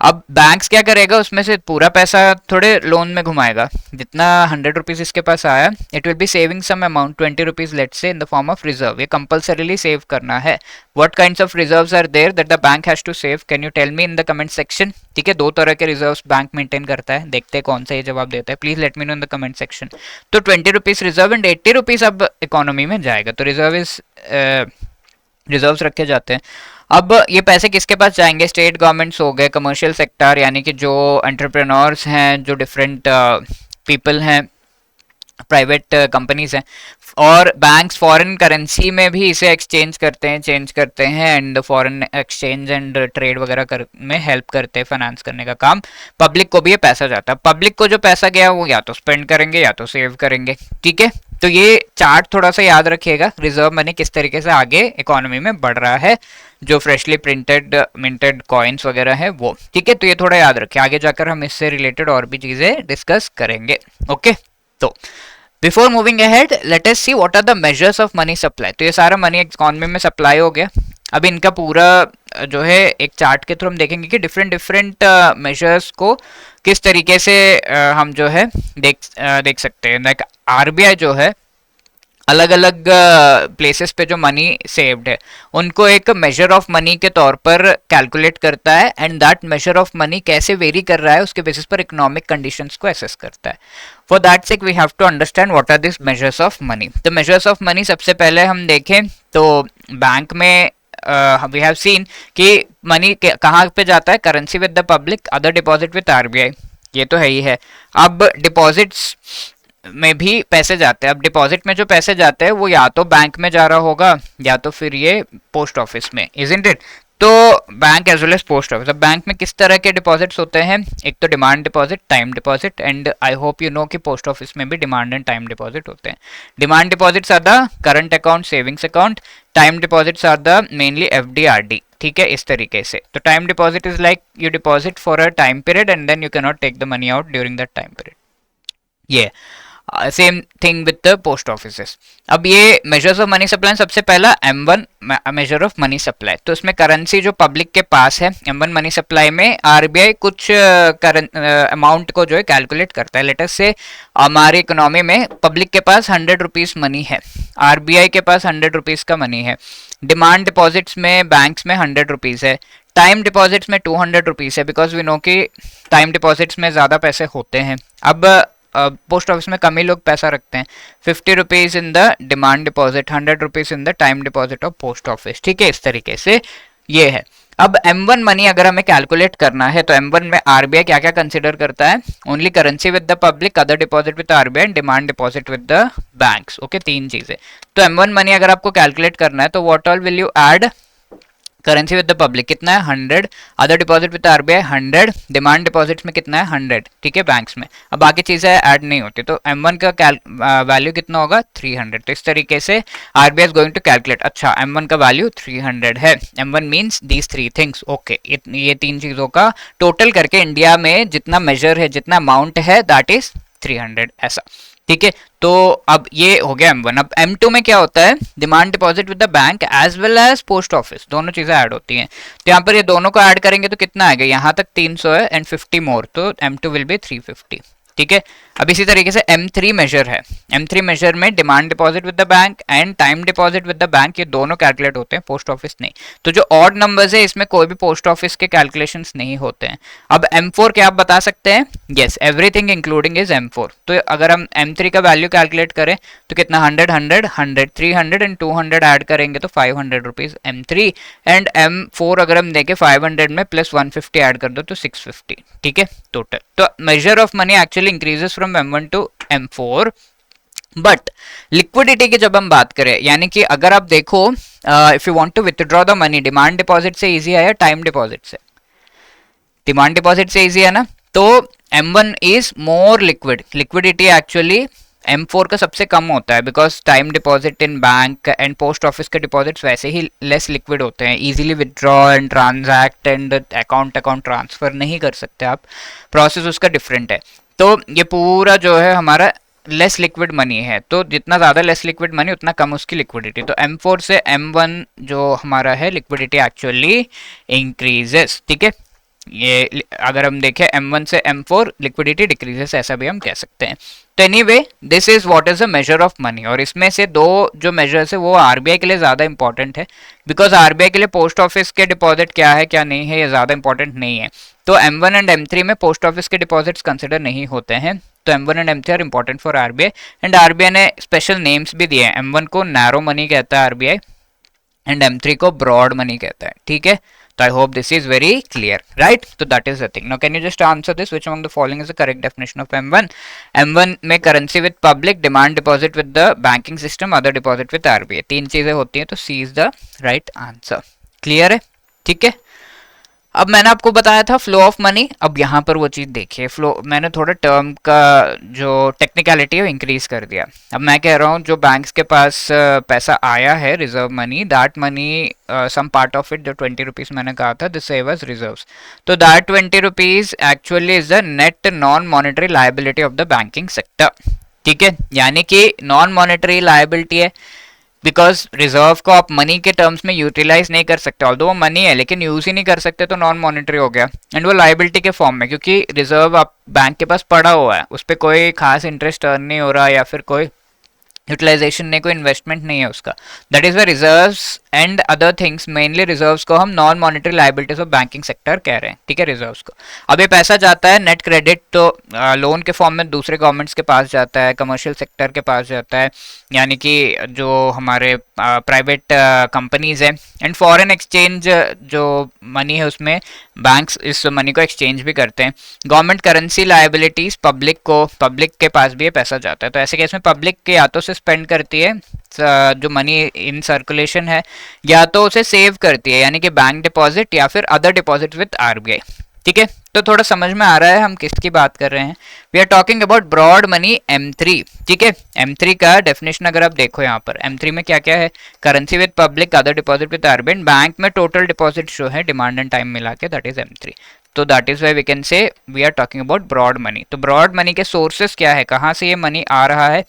अब बैंक्स क्या करेगा, उसमें से पूरा पैसा थोड़े लोन में घुमाएगा, जितना 100 रुपीज इसके पास आया, it will be saving some amount 20 rupees let's say in the form of reserve. ये कंपल्सरीली सेव करना है। What kinds of reserves are there that the bank has to save, can you tell me in the comment section. ठीक है, 2 तरह के reserves bank maintain करता है, देखते हैं कौन सा ये जवाब देता है, please let me know in the comment section. तो 20 रुपीज रिजर्व एंड 80 रुपीज अब इकोनॉमी में जाएगा, तो रिजर्व्स रखे जाते हैं। अब ये पैसे किसके पास जाएंगे, स्टेट गवर्नमेंट्स हो गए, कमर्शियल सेक्टर यानी कि जो एंटरप्रेन्योर्स हैं, जो डिफरेंट पीपल हैं, प्राइवेट कंपनीज हैं, और बैंक्स फॉरेन करेंसी में भी इसे एक्सचेंज करते हैं, चेंज करते हैं, and foreign exchange and trade वगैरह में हेल्प करते हैं, फाइनेंस करने का काम। पब्लिक को भी ये पैसा जाता है, पब्लिक को जो पैसा गया वो या तो स्पेंड करेंगे या तो सेव करेंगे। ठीक है, तो ये चार्ट थोड़ा सा याद रखिएगा, रिजर्व मनी किस तरीके से आगे इकोनॉमी में बढ़ रहा है, जो फ्रेशली प्रिंटेड मिंटेड कॉइन्स वगैरह है वो। ठीक है, तो ये थोड़ा याद रखिए, आगे जाकर हम इससे रिलेटेड और भी चीजें डिस्कस करेंगे। ओके, तो before moving ahead let us see what are the measures of money supply. तो ये सारा मनी इकोनॉमी में सप्लाई हो गया। अब इनका पूरा जो है एक चार्ट के थ्रू हम देखेंगे कि डिफरेंट डिफरेंट मेजर्स को किस तरीके से हम जो है देख सकते हैं। लाइक आरबीआई जो है अलग अलग प्लेसेस पे जो मनी सेव्ड है उनको एक मेजर ऑफ मनी के तौर पर कैलकुलेट करता है, and that major of money कैसे वेरी कर रहा है उसके बेसिस पर इकोनॉमिक कंडीशंस को एसेस करता है। For that sake we have to understand what are this measures of money. तो मेजर्स ऑफ मनी सबसे पहले हम देखें तो बैंक में वी हैव सीन कि मनी कहाँ पे जाता है, currency with the public, other deposit with RBI, ये तो है ही है। अब डिपॉजिट्स में भी पैसे जाते हैं। अब डिपॉजिट में जो पैसे जाते हैं वो या तो बैंक में जा रहा होगा या तो फिर ये पोस्ट ऑफिस में, इजंट इट। तो bank as well as post office. अब बैंक में किस तरह के डिपॉजिट्स होते हैं, एक तो demand deposit, time deposit, and I hope you know कि पोस्ट ऑफिस में भी डिमांड एंड टाइम डिपॉजिट होते हैं। Demand deposits are the current account, savings account, time deposits are the mainly FD RD, ठीक है, इस तरीके से। तो time deposit is like you deposit for a time period and then you can not take the money out during that time period. ये same thing with the post offices. अब ये measures of money supply, सबसे पहला M1 major of money supply. तो इसमें currency जो public के पास है, M1 मनी सप्लाई में आरबीआई कुछ अमाउंट को जो है कैलकुलेट करता है। लेटेस्ट से हमारी इकोनॉमी में पब्लिक के पास 100 रुपीज मनी है, आरबीआई के पास 100 रुपीज का मनी है। डिमांड डिपॉजिट्स में बैंक्स में 100 रुपीज है, टाइम डिपॉजिट्स में 200 रुपीज है, बिकॉज वी नो कि टाइम डिपॉजिट्स में ज़्यादा पैसे होते हैं। अब पोस्ट ऑफिस में कम ही लोग पैसा रखते हैं। 50 rupees in the demand deposit, 100 rupees in the time deposit of post office, ठीक है, इस तरीके से ये है। अब M1 मनी अगर हमें कैलकुलेट करना है तो M1 में आरबीआई क्या क्या कंसिडर करता है, only currency with the public, other deposit with RBI, demand deposit with the banks, okay, तीन चीजें। तो M1 मनी अगर आपको कैलकुलेट करना है तो what all will you add, currency with the public कितना है 100, other deposit with RBI 100, demand deposits में कितना है 100, ठीक है, बैंक्स में। अब बाकी चीजें ऐड नहीं होती तो M1 का वैल्यू कितना होगा 300। तो इस तरीके से RBI is going to calculate, अच्छा M1 का वैल्यू 300 है, M1 means these three things, okay, ये तीन चीजों का टोटल करके इंडिया में जितना मेजर है, जितना अमाउंट है, दैट इज 300, ऐसा, ठीक है। तो अब ये हो गया M1। अब M2 में क्या होता है, demand deposit with the bank as well as post office, दोनों चीजें ऐड होती हैं। तो यहाँ पर ये दोनों को ऐड करेंगे तो कितना आएगा, यहाँ तक 300 है एंड 50 मोर, तो M2 विल बी 350, ठीक है। अब इसी तरीके से M3 मेजर है, M3 मेजर में demand deposit with the bank and time deposit with the bank, ये दोनों कैलकुलेट होते हैं, पोस्ट ऑफिस नहीं। तो जो ऑड नंबर्स है इसमें कोई भी पोस्ट ऑफिस के कैलकुलेशंस नहीं होते हैं। अब M4 क्या आप बता सकते हैं, yes, everything including is M4। तो अगर हम M3 का वैल्यू कैलकुलेट करें तो कितना 100 100 100 300 एंड 200 ऐड करेंगे तो 500 रुपीज M3, एंड M4 अगर हम देखें 500 में प्लस 150 ऐड कर दो तो 650, ठीक है, टोटल। तो measure of money actually increases from M1 to M4। But liquidity की जब हम बात करें, यानी कि अगर आप देखो if you want to withdraw the money, demand deposit से इजी है या टाइम डिपॉजिट से, डिमांड डिपॉजिट से इजी है ना, तो M1 is more liquid, liquidity actually M4 का सबसे कम होता है, because time deposit in bank and post office के डिपॉजिट्स वैसे ही लेस लिक्विड होते हैं, easily withdraw and transact and account transfer नहीं कर सकते आप, प्रोसेस उसका डिफरेंट है। तो ये पूरा जो है हमारा लेस लिक्विड मनी है, तो जितना ज़्यादा लेस लिक्विड मनी उतना कम उसकी लिक्विडिटी। तो M4 से M1 जो हमारा है लिक्विडिटी एक्चुअली इंक्रीजेस, ठीक है। ये अगर हम देखें M1 से M4 लिक्विडिटी डिक्रीजेस, ऐसा भी हम कह सकते हैं। तो anyway this is what is the major of money, और इसमें से दो जो मेजर्स है वो आरबीआई के लिए ज़्यादा इंपॉर्टेंट है, बिकॉज आरबीआई के लिए पोस्ट ऑफिस के डिपॉजिट क्या है क्या नहीं है ये ज़्यादा इंपॉर्टेंट नहीं है। तो M1 एंड M3 में पोस्ट ऑफिस के डिपॉजिट्स कंसिडर नहीं होते हैं, तो M1 and M3 are important for RBI, and RBI ने स्पेशल नेम्स भी दिए हैं, M1 को नैरो मनी कहता है आरबीआई एंड M3 को ब्रॉड मनी कहता है, ठीक है। So I hope this is very clear, right? So that is the thing. Now can you just answer this? Which among the following is the correct definition of M1? M1 में currency with public, demand deposit with the banking system, other deposit with RBI. तीन चीजें होती हैं, तो C is the right answer. Clear है? ठीक है। अब मैंने आपको बताया था फ्लो ऑफ मनी, अब यहाँ पर वो चीज़ देखिए, फ्लो मैंने थोड़ा टर्म का जो टेक्निकलिटी है वो इंक्रीज कर दिया। अब मैं कह रहा हूँ जो बैंक्स के पास पैसा आया है reserve money, that money some part of it, जो 20 रुपीज़ मैंने कहा था दिस सेव एज रिजर्व्स, तो that 20 rupees actually is the net non monetary liability of the banking sector, ठीक है, यानी कि नॉन मॉनेटरी लायबिलिटी है, बिकॉज रिजर्व को आप मनी के टर्म्स में यूटिलाइज नहीं कर सकते, ऑल्दो वो मनी है लेकिन यूज ही नहीं कर सकते, तो नॉन मॉनेटरी हो गया। एंड वो लाइबिलिटी के फॉर्म में, क्योंकि रिजर्व आप बैंक के पास पड़ा हुआ है, उस पर कोई खास इंटरेस्ट अर्न नहीं हो रहा या फिर कोई यूटिलाइजेशन नहीं, कोई इन्वेस्टमेंट नहीं है उसका। दैट इज व reserves and other things, mainly reserves को हम non monetary liabilities of banking sector कह रहे हैं। ठीक है, रिजर्व्स को अब ये पैसा जाता है नेट क्रेडिट, तो लोन के फॉर्म में दूसरे गवर्नमेंट्स के पास जाता है, कमर्शियल सेक्टर के पास जाता है, यानी कि जो हमारे प्राइवेट कंपनीज हैं। एंड फॉरेन एक्सचेंज जो मनी है उसमें बैंक्स इस मनी को एक्सचेंज भी करते हैं। गवर्नमेंट करेंसी लायबिलिटीज पब्लिक के पास भी ये पैसा जाता है, तो ऐसे केस में पब्लिक के या तो से स्पेंड करती है जो मनी इन सर्कुलेशन है, या तो उसे सेव करती है, यानी कि बैंक डिपॉजिट या फिर अदर डिपॉजिट विद आरबीआई। ठीक है, तो थोड़ा समझ में आ रहा है हम किसकी बात कर रहे हैं। We are talking about broad money M3। ठीक है, M3 का डेफिनेशन अगर आप देखो यहाँ पर, M3 में क्या क्या है, currency with public, other deposit with RBI, bank में टोटल डिपॉजिट जो है डिमांड एंड टाइम मिला के, दैट इज M3। तो that is why we can say we are talking about broad money. तो ब्रॉड मनी के सोर्सेस क्या है, कहाँ से ये मनी आ रहा है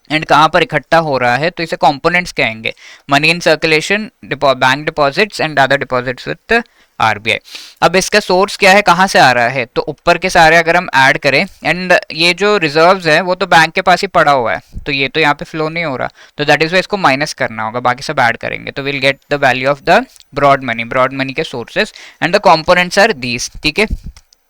एंड कहाँ पर इकट्ठा हो रहा है, तो इसे कंपोनेंट्स कहेंगे, money in circulation, bank deposits and other deposits with RBI. अब इसका सोर्स क्या है, कहाँ से आ रहा है, तो ऊपर के सारे अगर हम ऐड करें, एंड ये जो रिजर्व्स है वो तो बैंक के पास ही पड़ा हुआ है, तो ये तो यहाँ पे फ्लो नहीं हो रहा, तो दैट इज वाई इसको माइनस करना होगा, बाकी सब ऐड करेंगे तो will get the value of the broad money के sources and the components are these. ठीक है,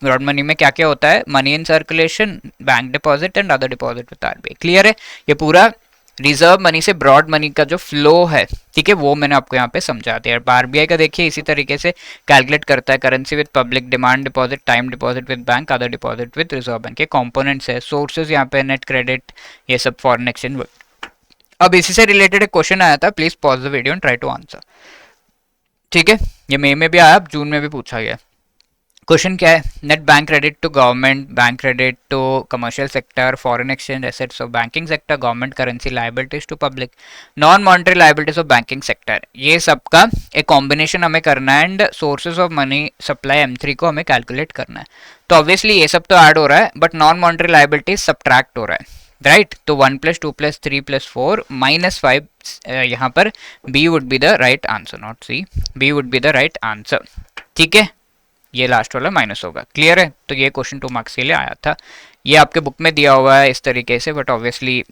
ब्रॉड मनी में क्या क्या होता है, money in circulation, bank deposit and other deposit with RBI. Clear है, ये पूरा रिजर्व मनी से ब्रॉड मनी का जो फ्लो है, ठीक है, वो मैंने आपको यहाँ पे समझा दिया। आरबीआई का देखिए इसी तरीके से कैलकुलेट करता है, currency with public, demand deposit, time deposit with bank, other deposit with reserve bank के कंपोनेंट्स है, सोर्सेज यहाँ पे नेट क्रेडिट, ये सब फॉरेन एक्सचेंज। अब इसी से रिलेटेड एक क्वेश्चन आया था, please pause the video and try to answer. ठीक है, ये मई में भी आया, जून में भी पूछा गया। क्वेश्चन क्या है, net bank credit to government, bank credit to commercial sector, foreign exchange assets of banking sector, government currency liabilities to public, non monetary liabilities of banking sector, ये सबका एक कॉम्बिनेशन हमें करना है and sources of money supply M3 को हमें calculate करना है। तो ऑब्वियसली ये सब तो ऐड हो रहा है, but non monetary liabilities subtract हो रहा है, राइट। तो 1 + 2 + 3 + 4 -5, यहाँ पर B would be the right answer, not C, B would be the right answer. ठीक है, ये लास्ट वाला माइनस होगा। क्लियर है, तो ये क्वेश्चन 2 मार्क्स के लिए आया था, ये आपके बुक में दिया हुआ है इस तरीके से, बट ऑब्वियसली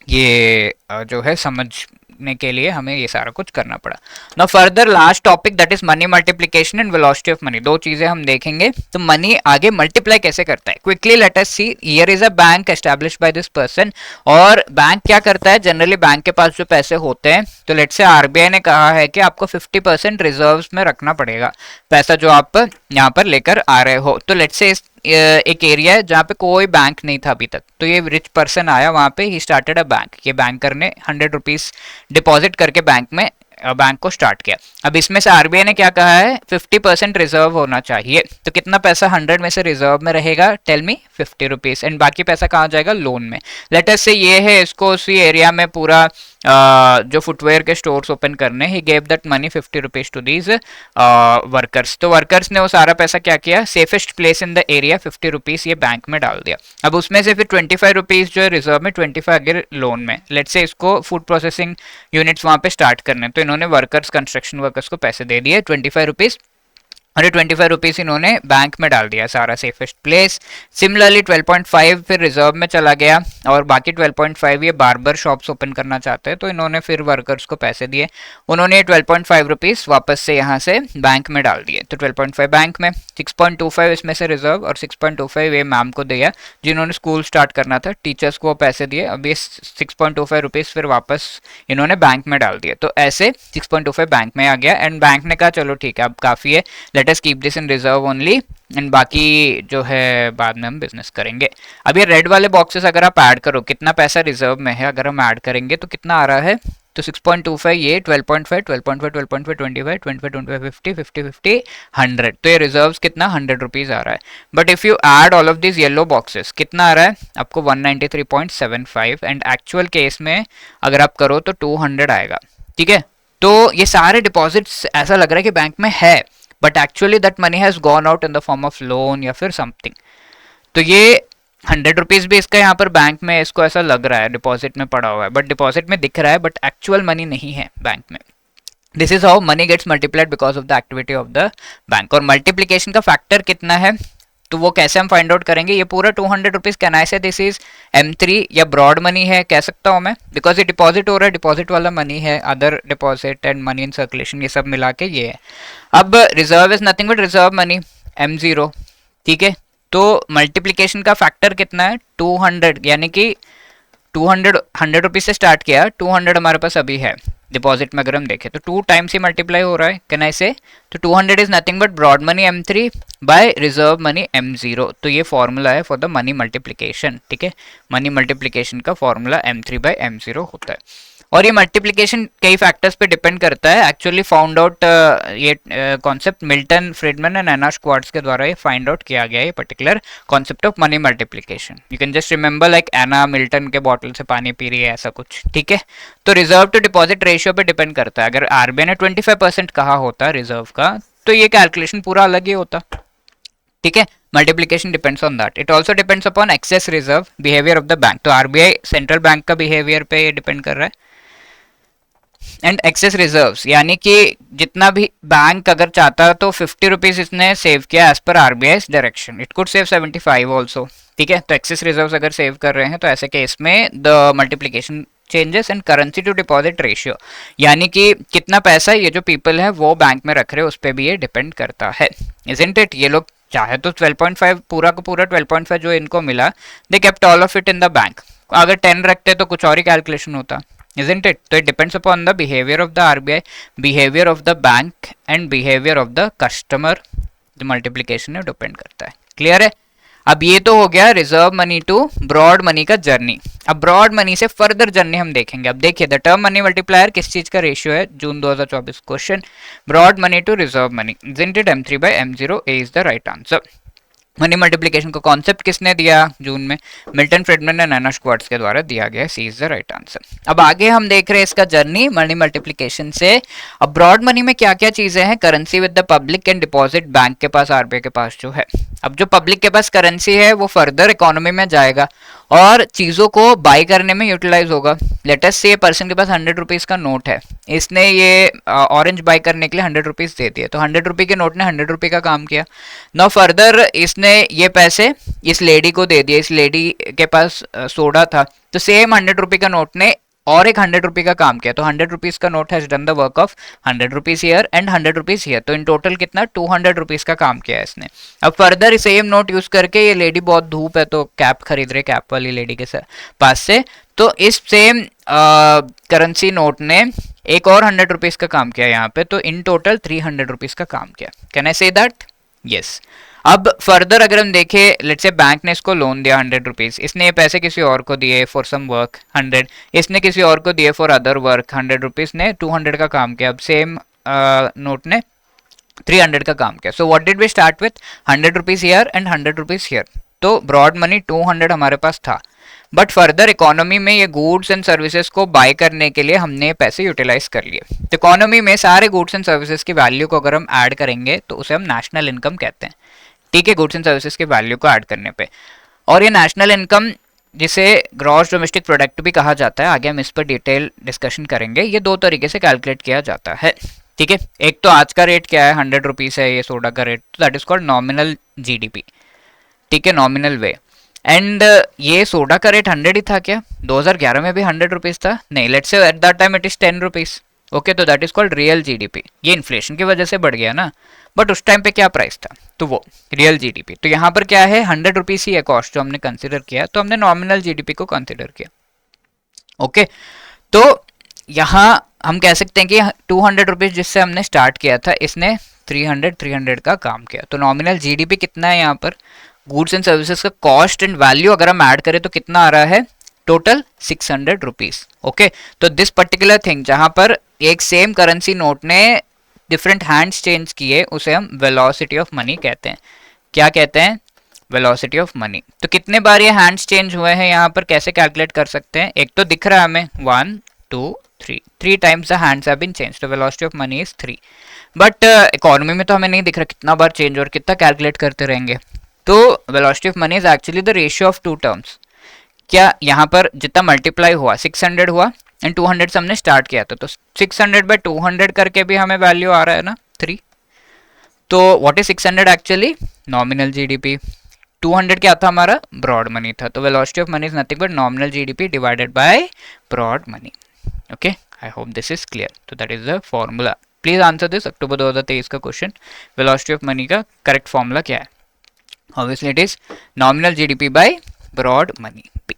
ये जो है समझने के लिए हमें ये सारा कुछ करना पड़ा। Now further last topic that is money multiplication and velocity of money. दो चीजें हम देखेंगे, तो मनी आगे मल्टीप्लाई कैसे करता है। Quickly let us see, here is a bank established by this person, और बैंक क्या करता है, जनरली बैंक के पास जो पैसे होते हैं, तो लेट से आरबीआई ने कहा है कि आपको 50% रिजर्व्स में रखना पड़ेगा पैसा जो आप यहाँ पर लेकर आ रहे हो। तो लेट से एक एरिया है जहाँ पे कोई बैंक नहीं था अभी तक, तो ये रिच पर्सन आया वहाँ पे, ही स्टार्टेड अ बैंक, ये बैंकर ने 100 रुपीज डिपॉजिट करके बैंक को स्टार्ट किया। अब इसमें से आरबीआई ने क्या कहा है, 50% रिजर्व होना चाहिए, तो कितना पैसा 100 में से रिजर्व में रहेगा, टेल मी, 50 रुपीज, एंड बाकी पैसा कहाँ जाएगा, लोन में। लेट अस से ये है, इसको उसी एरिया में पूरा जो फुटवेयर के स्टोर्स ओपन करने, he gave that money 50 rupees to these workers, तो वर्कर्स ने वो सारा पैसा क्या किया, safest place in the area 50 rupees ये बैंक में डाल दिया। अब उसमें से फिर 25 रुपीज जो है रिजर्व में, 25 अगर लोन में, लेट से इसको फूड प्रोसेसिंग यूनिट्स वहां पे स्टार्ट करने, तो इन्होंने वर्कर्स, कंस्ट्रक्शन वर्कर्स को पैसे दे दिए 25 रुपीज, और 25 रुपीज इन्होंने बैंक में डाल दिया सारा, सेफेस्ट प्लेस। सिमिलरली 12.5 फिर रिजर्व में चला गया, और बाकी 12.5 ये बार्बर शॉप्स ओपन करना चाहते हैं, तो इन्होंने फिर वर्कर्स को पैसे दिए, उन्होंने 12.5 रुपीज वापस से यहाँ से बैंक में डाल दिए, तो 12.5 बैंक में, 6.25 इसमें से रिजर्व, और 6.25 ये मैम को दिया जिन्होंने स्कूल स्टार्ट करना था, टीचर्स को पैसे दिए। अब ये 6.25 रुपीज फिर वापस इन्होंने बैंक में डाल दिए, तो ऐसे 6.25 बैंक में आ गया, एंड बैंक ने कहा चलो ठीक है अब काफी है, let us keep this in reserve only, and बाकी जो है बाद में हम बिजनेस करेंगे। अब ये रेड वाले बॉक्सेस अगर आप ऐड करो, कितना पैसा रिजर्व में है, अगर हम ऐड करेंगे तो कितना आ रहा है, तो 6.25 ये 12.5 12.5 12.5 25 25 25 50 50 50 100, तो ये रिजर्व्स कितना 100 रुपीज आ रहा है। But if you add all of this yellow boxes, कितना आ रहा है आपको 193.75, एंड एक्चुअल केस में अगर आप करो तो 200 आएगा। ठीक है, तो ये सारे डिपॉजिट्स ऐसा लग रहा है कि बैंक में है, but actually that money has gone out in the form of loan या फिर समथिंग। तो ये 100 रुपीज भी इसका यहाँ पर बैंक में, इसको ऐसा लग रहा है डिपॉजिट में पड़ा हुआ है, बट डिपॉजिट में दिख रहा है, बट एक्चुअल मनी नहीं है बैंक में। This is how money gets multiplied because of the activity of the bank. और मल्टीप्लीकेशन का फैक्टर कितना है तो वो कैसे हम फाइंड आउट करेंगे? ये पूरा 200 रुपीज कैन आई से दिस इज M3 या ब्रॉड मनी है कह सकता हूँ मैं, बिकॉज ये डिपॉजिट हो रहा है, डिपॉजिट वाला मनी है, other deposit and money in circulation ये सब मिला के ये है। अब reserve is nothing but reserve money M0, ठीक है। तो मल्टीप्लीकेशन का फैक्टर कितना है? 200, यानी कि 100 रुपीज से स्टार्ट किया, 200 हमारे पास अभी है डिपॉजिट में, अगर हम देखें तो 2 टाइम्स ही मल्टीप्लाई हो रहा है, कैन आई से। तो 200 is nothing but broad money M3 by reserve money M0। तो ये फॉर्मूला है फॉर द मनी मल्टीप्लिकेशन, ठीक है। मनी मल्टीप्लिकेशन का फॉर्मूला M3 बाय M0 होता है। और ये मल्टीप्लिकेशन कई फैक्टर्स पे डिपेंड करता है। एक्चुअली फाउंड आउट ये concept Milton Friedman and Anna Schwartz के द्वारा ये फाइंड आउट किया गया है, ये particular concept of money multiplication. You can just remember like Anna Milton के बॉटल से पानी पी रही है, ऐसा कुछ, ठीक है। तो रिजर्व टू डिपॉजिट रेशियो पे डिपेंड करता है। अगर आरबीआई ने 25% कहा होता रिजर्व का तो ये कैलकुलेशन पूरा अलग ही होता, ठीक है। Multiplication depends on that. It also depends upon access reserve behaviour of the bank. तो आरबीआई सेंट्रल बैंक का बिहेवियर पे ये डिपेंड कर रहा है। एंड एक्सेस रिजर्व्स, यानी कि जितना भी बैंक अगर चाहता तो 50 रुपीज इसने सेव किया as per RBI direction, it could save 75 also, ठीक है। तो एक्सेस रिजर्व्स अगर सेव कर रहे हैं तो ऐसे केस में the multiplication changes and currency to deposit ratio, यानी कि कितना पैसा ये जो पीपल है वो बैंक में रख रहे हैं उस पर भी ये डिपेंड करता है, इजंट इट। ये लोग चाहे तो 12.5 पूरा का पूरा 12.5 जो इनको मिला, they kept all of it in the bank. अगर 10 रखते तो कुछ और ही कैलकुलेशन होता, isn't it? So it depends upon the behavior of the RBI, behavior of the bank and behavior of the customer, the multiplication में depend करता है। Clear है? अब ये तो हो गया reserve money to broad money का जर्नी। अब ब्रॉड मनी से फर्दर जर्नी हम देखेंगे। अब देखिए द टर्म मनी मल्टीप्लायर किस चीज का रेशियो है, June 2024 question, broad money to reserve money, isn't it? M3 by M0 A is the right answer। Money multiplication का कॉन्सेप्ट किसने दिया जून में? Milton Friedman and Anna Schwartz के द्वारा दिया गया। C is the right answer. अब आगे हम देख रहे हैं इसका जर्नी मनी मल्टीप्लिकेशन से। अब ब्रॉड मनी में क्या क्या चीजें हैं? Currency with the public and deposit bank के पास, आरबीआई के पास जो है। अब जो पब्लिक के पास करेंसी है वो फर्दर इकोनॉमी में जाएगा और चीजों को बाय करने में यूटिलाइज होगा। लेटेस्ट से पर्सन के पास 100 रुपीज का नोट है, इसने ये ऑरेंज बाय करने के लिए 100 रुपीज दे दिए, तो 100 रुपये के नोट ने 100 रुपये का काम किया। नाउ फर्दर इसने ये पैसे इस लेडी को दे दिए, इस लेडी के पास सोडा था, तो सेम 100 रुपये का नोट ने और एक 100 रुपये का काम किया, तो 100 रुपीज का note has done the work of 100 rupees here and 100 rupees here, तो इन टोटल कितना 200 रुपीज का काम किया है इसने। अब फर्दर सेम नोट यूज करके ये लेडी, बहुत धूप है तो कैप खरीद रहे, कैप वाली लेडी के पास से, तो इस सेम करेंसी नोट ने एक और 100 रुपीज का काम किया यहाँ पे, तो इन टोटल 300 रुपीज का काम किया। Can I say that? Yes. अब फर्दर अगर हम देखें, लेट्स से बैंक ने इसको लोन दिया 100 रुपीज, इसने ये पैसे किसी और को दिए फॉर सम वर्क 100, इसने किसी और को दिए फॉर अदर वर्क 100 रुपीज ने 200 का काम किया। अब सेम नोट ने 300 का काम किया। So what did we start with? 100 rupees here and 100 rupees here, तो ब्रॉड मनी 200 हमारे पास था, बट फर्दर इकोनॉमी में ये गुड्स एंड सर्विसेज को बाय करने के लिए हमने पैसे यूटिलाइज कर लिए। तो इकोनॉमी में सारे गुड्स एंड सर्विसेज की वैल्यू को अगर हम ऐड करेंगे तो उसे हम नेशनल इनकम कहते हैं, ठीक है, गुड्स एंड सर्विसेज की वैल्यू को ऐड करने पे। और ये नेशनल इनकम, जिसे ग्रॉस डोमेस्टिक प्रोडक्ट भी कहा जाता है, आगे हम इस पर डिटेल डिस्कशन करेंगे, ये दो तरीके से कैलकुलेट किया जाता है, ठीक है। एक तो आज का रेट क्या है, 100 रुपीज है ये सोडा का रेट, तो that is called nominal GDP, ठीक है, नॉमिनल वे। एंड ये सोडा का रेट 100 ही था क्या? 2011 में भी 100 रुपीज था? नहीं, let's say at that time it is 10 rupees, okay, तो that is called real GDP. ये इन्फ्लेशन की वजह से बढ़ गया ना, बट उस टाइम पे क्या प्राइस था, तो वो रियल जीडीपी। तो यहाँ पर क्या है, 100 रुपीज ही है कॉस्ट जो हमने कंसिडर किया, तो हमने नॉमिनल जीडीपी को कंसिडर किया, ओके। तो यहाँ हम कह सकते हैं कि 200 रुपीज जिससे हमने स्टार्ट किया था, इसने 300 का काम किया। तो नॉमिनल जीडीपी कितना है यहाँ पर? गुड्स एंड सर्विसेज का कॉस्ट एंड वैल्यू अगर हम ऐड करें तो कितना आ रहा है? Total 600 rupees, okay. तो दिस पर्टिकुलर थिंग जहां पर एक सेम करेंसी नोट ने डिफरेंट हैंड्स चेंज किए, उसे हम वेलोसिटी ऑफ मनी कहते हैं। क्या कहते हैं? Velocity of money. तो कितने बार ये हैंड्स चेंज हुए हैं यहाँ पर कैसे कैलकुलेट कर सकते हैं? एक तो दिख रहा है हमें 1 2 3, 3 times the hands have been change, तो velocity of money is 3। But economy में तो हमें नहीं दिख रहा कितना बार चेंज और कितना कैलकुलेट करते रहेंगे, तो velocity of money is actually the ratio of two terms. क्या यहाँ पर जितना मल्टीप्लाई हुआ 600 हुआ एंड 200 से हमने स्टार्ट किया था, तो 600 बाय 200 करके भी हमें वैल्यू आ रहा है ना 3। तो what is 600 actually? Nominal GDP. 200 क्या था हमारा? ब्रॉड मनी था। तो velocity of money is nothing but nominal GDP divided by broad money. Okay, I hope this is clear. तो that is the formula. Please answer this. October 2023 का question, velocity of money का correct formula क्या है? Obviously it is nominal GDP by broad money P.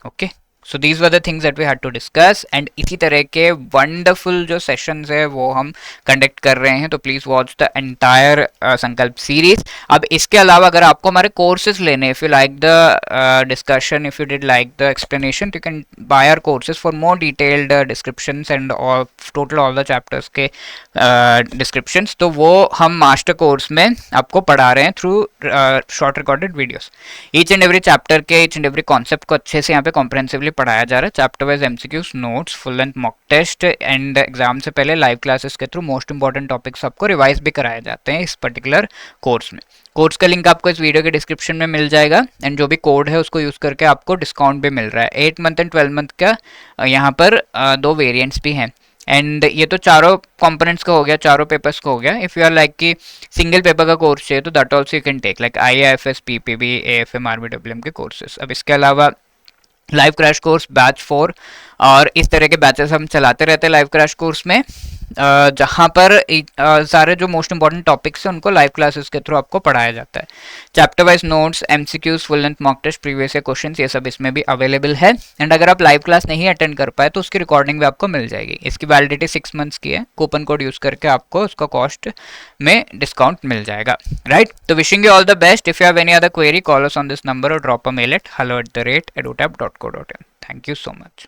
Okay, so these were the things that we had to discuss and इसी तरह के wonderful जो sessions है वो हम कंडक्ट कर रहे हैं। तो please watch the entire Sankalp series. अब इसके अलावा अगर आपको हमारे कोर्सेज लेने, if you like the discussion, if you did like the explanation, you can buy our courses for more detailed descriptions and total all the chapters के descriptions. तो वो हम मास्टर कोर्स में आपको पढ़ा रहे हैं through short recorded videos. Each and every chapter के ईच एंड एवरी कॉन्सेप्ट को अच्छे से यहाँ पे कॉम्प्रहेंसिवली पढ़ाया जा रहा है। Chapter wise MCQs, notes, full length mock test and exam से पहले लाइव क्लासेस के थ्रू मोस्ट इंपॉर्टेंट टॉपिक्स आपको रिवाइज भी कराए जाते हैं इस पर्टिकुलर कोर्स में। कोर्स का लिंक आपको इस वीडियो के डिस्क्रिप्शन में मिल जाएगा एंड जो भी कोड है उसको यूज करके आपको डिस्काउंट भी मिल रहा है। 8 मंथ एंड 12 मंथ का यहाँ पर 2 वेरिएंट्स भी हैं एंड ये तो चारों कंपोनेंट्स का हो गया, चारों पेपर्स का हो गया। इफ यू आर लाइक कि सिंगल पेपर का कोर्स चाहिए तो that also you can take like IAFS, PPB, AFM, RBWM के कोर्सेज। अब इसके अलावा लाइव क्रैश कोर्स बैच 4 और इस तरह के बैचेस हम चलाते रहते हैं लाइव क्रैश कोर्स में, जहाँ पर सारे जो मोस्ट इंपॉर्टेंट टॉपिक्स हैं उनको लाइव क्लासेस के थ्रू आपको पढ़ाया जाता है। Chapter wise notes, MCQs, full length mock test, previous year questions, ये सब इसमें भी अवेलेबल है। एंड अगर आप लाइव क्लास नहीं अटेंड कर पाए तो उसकी रिकॉर्डिंग भी आपको मिल जाएगी। इसकी वैलिडिटी 6 मंथ्स की है। कूपन कोड यूज करके आपको उसका कॉस्ट में डिस्काउंट मिल जाएगा, राइट? तो wishing you all the best. If you have any other query, call us on this number और drop a mail at hello@edotap.co.in। Thank you so much.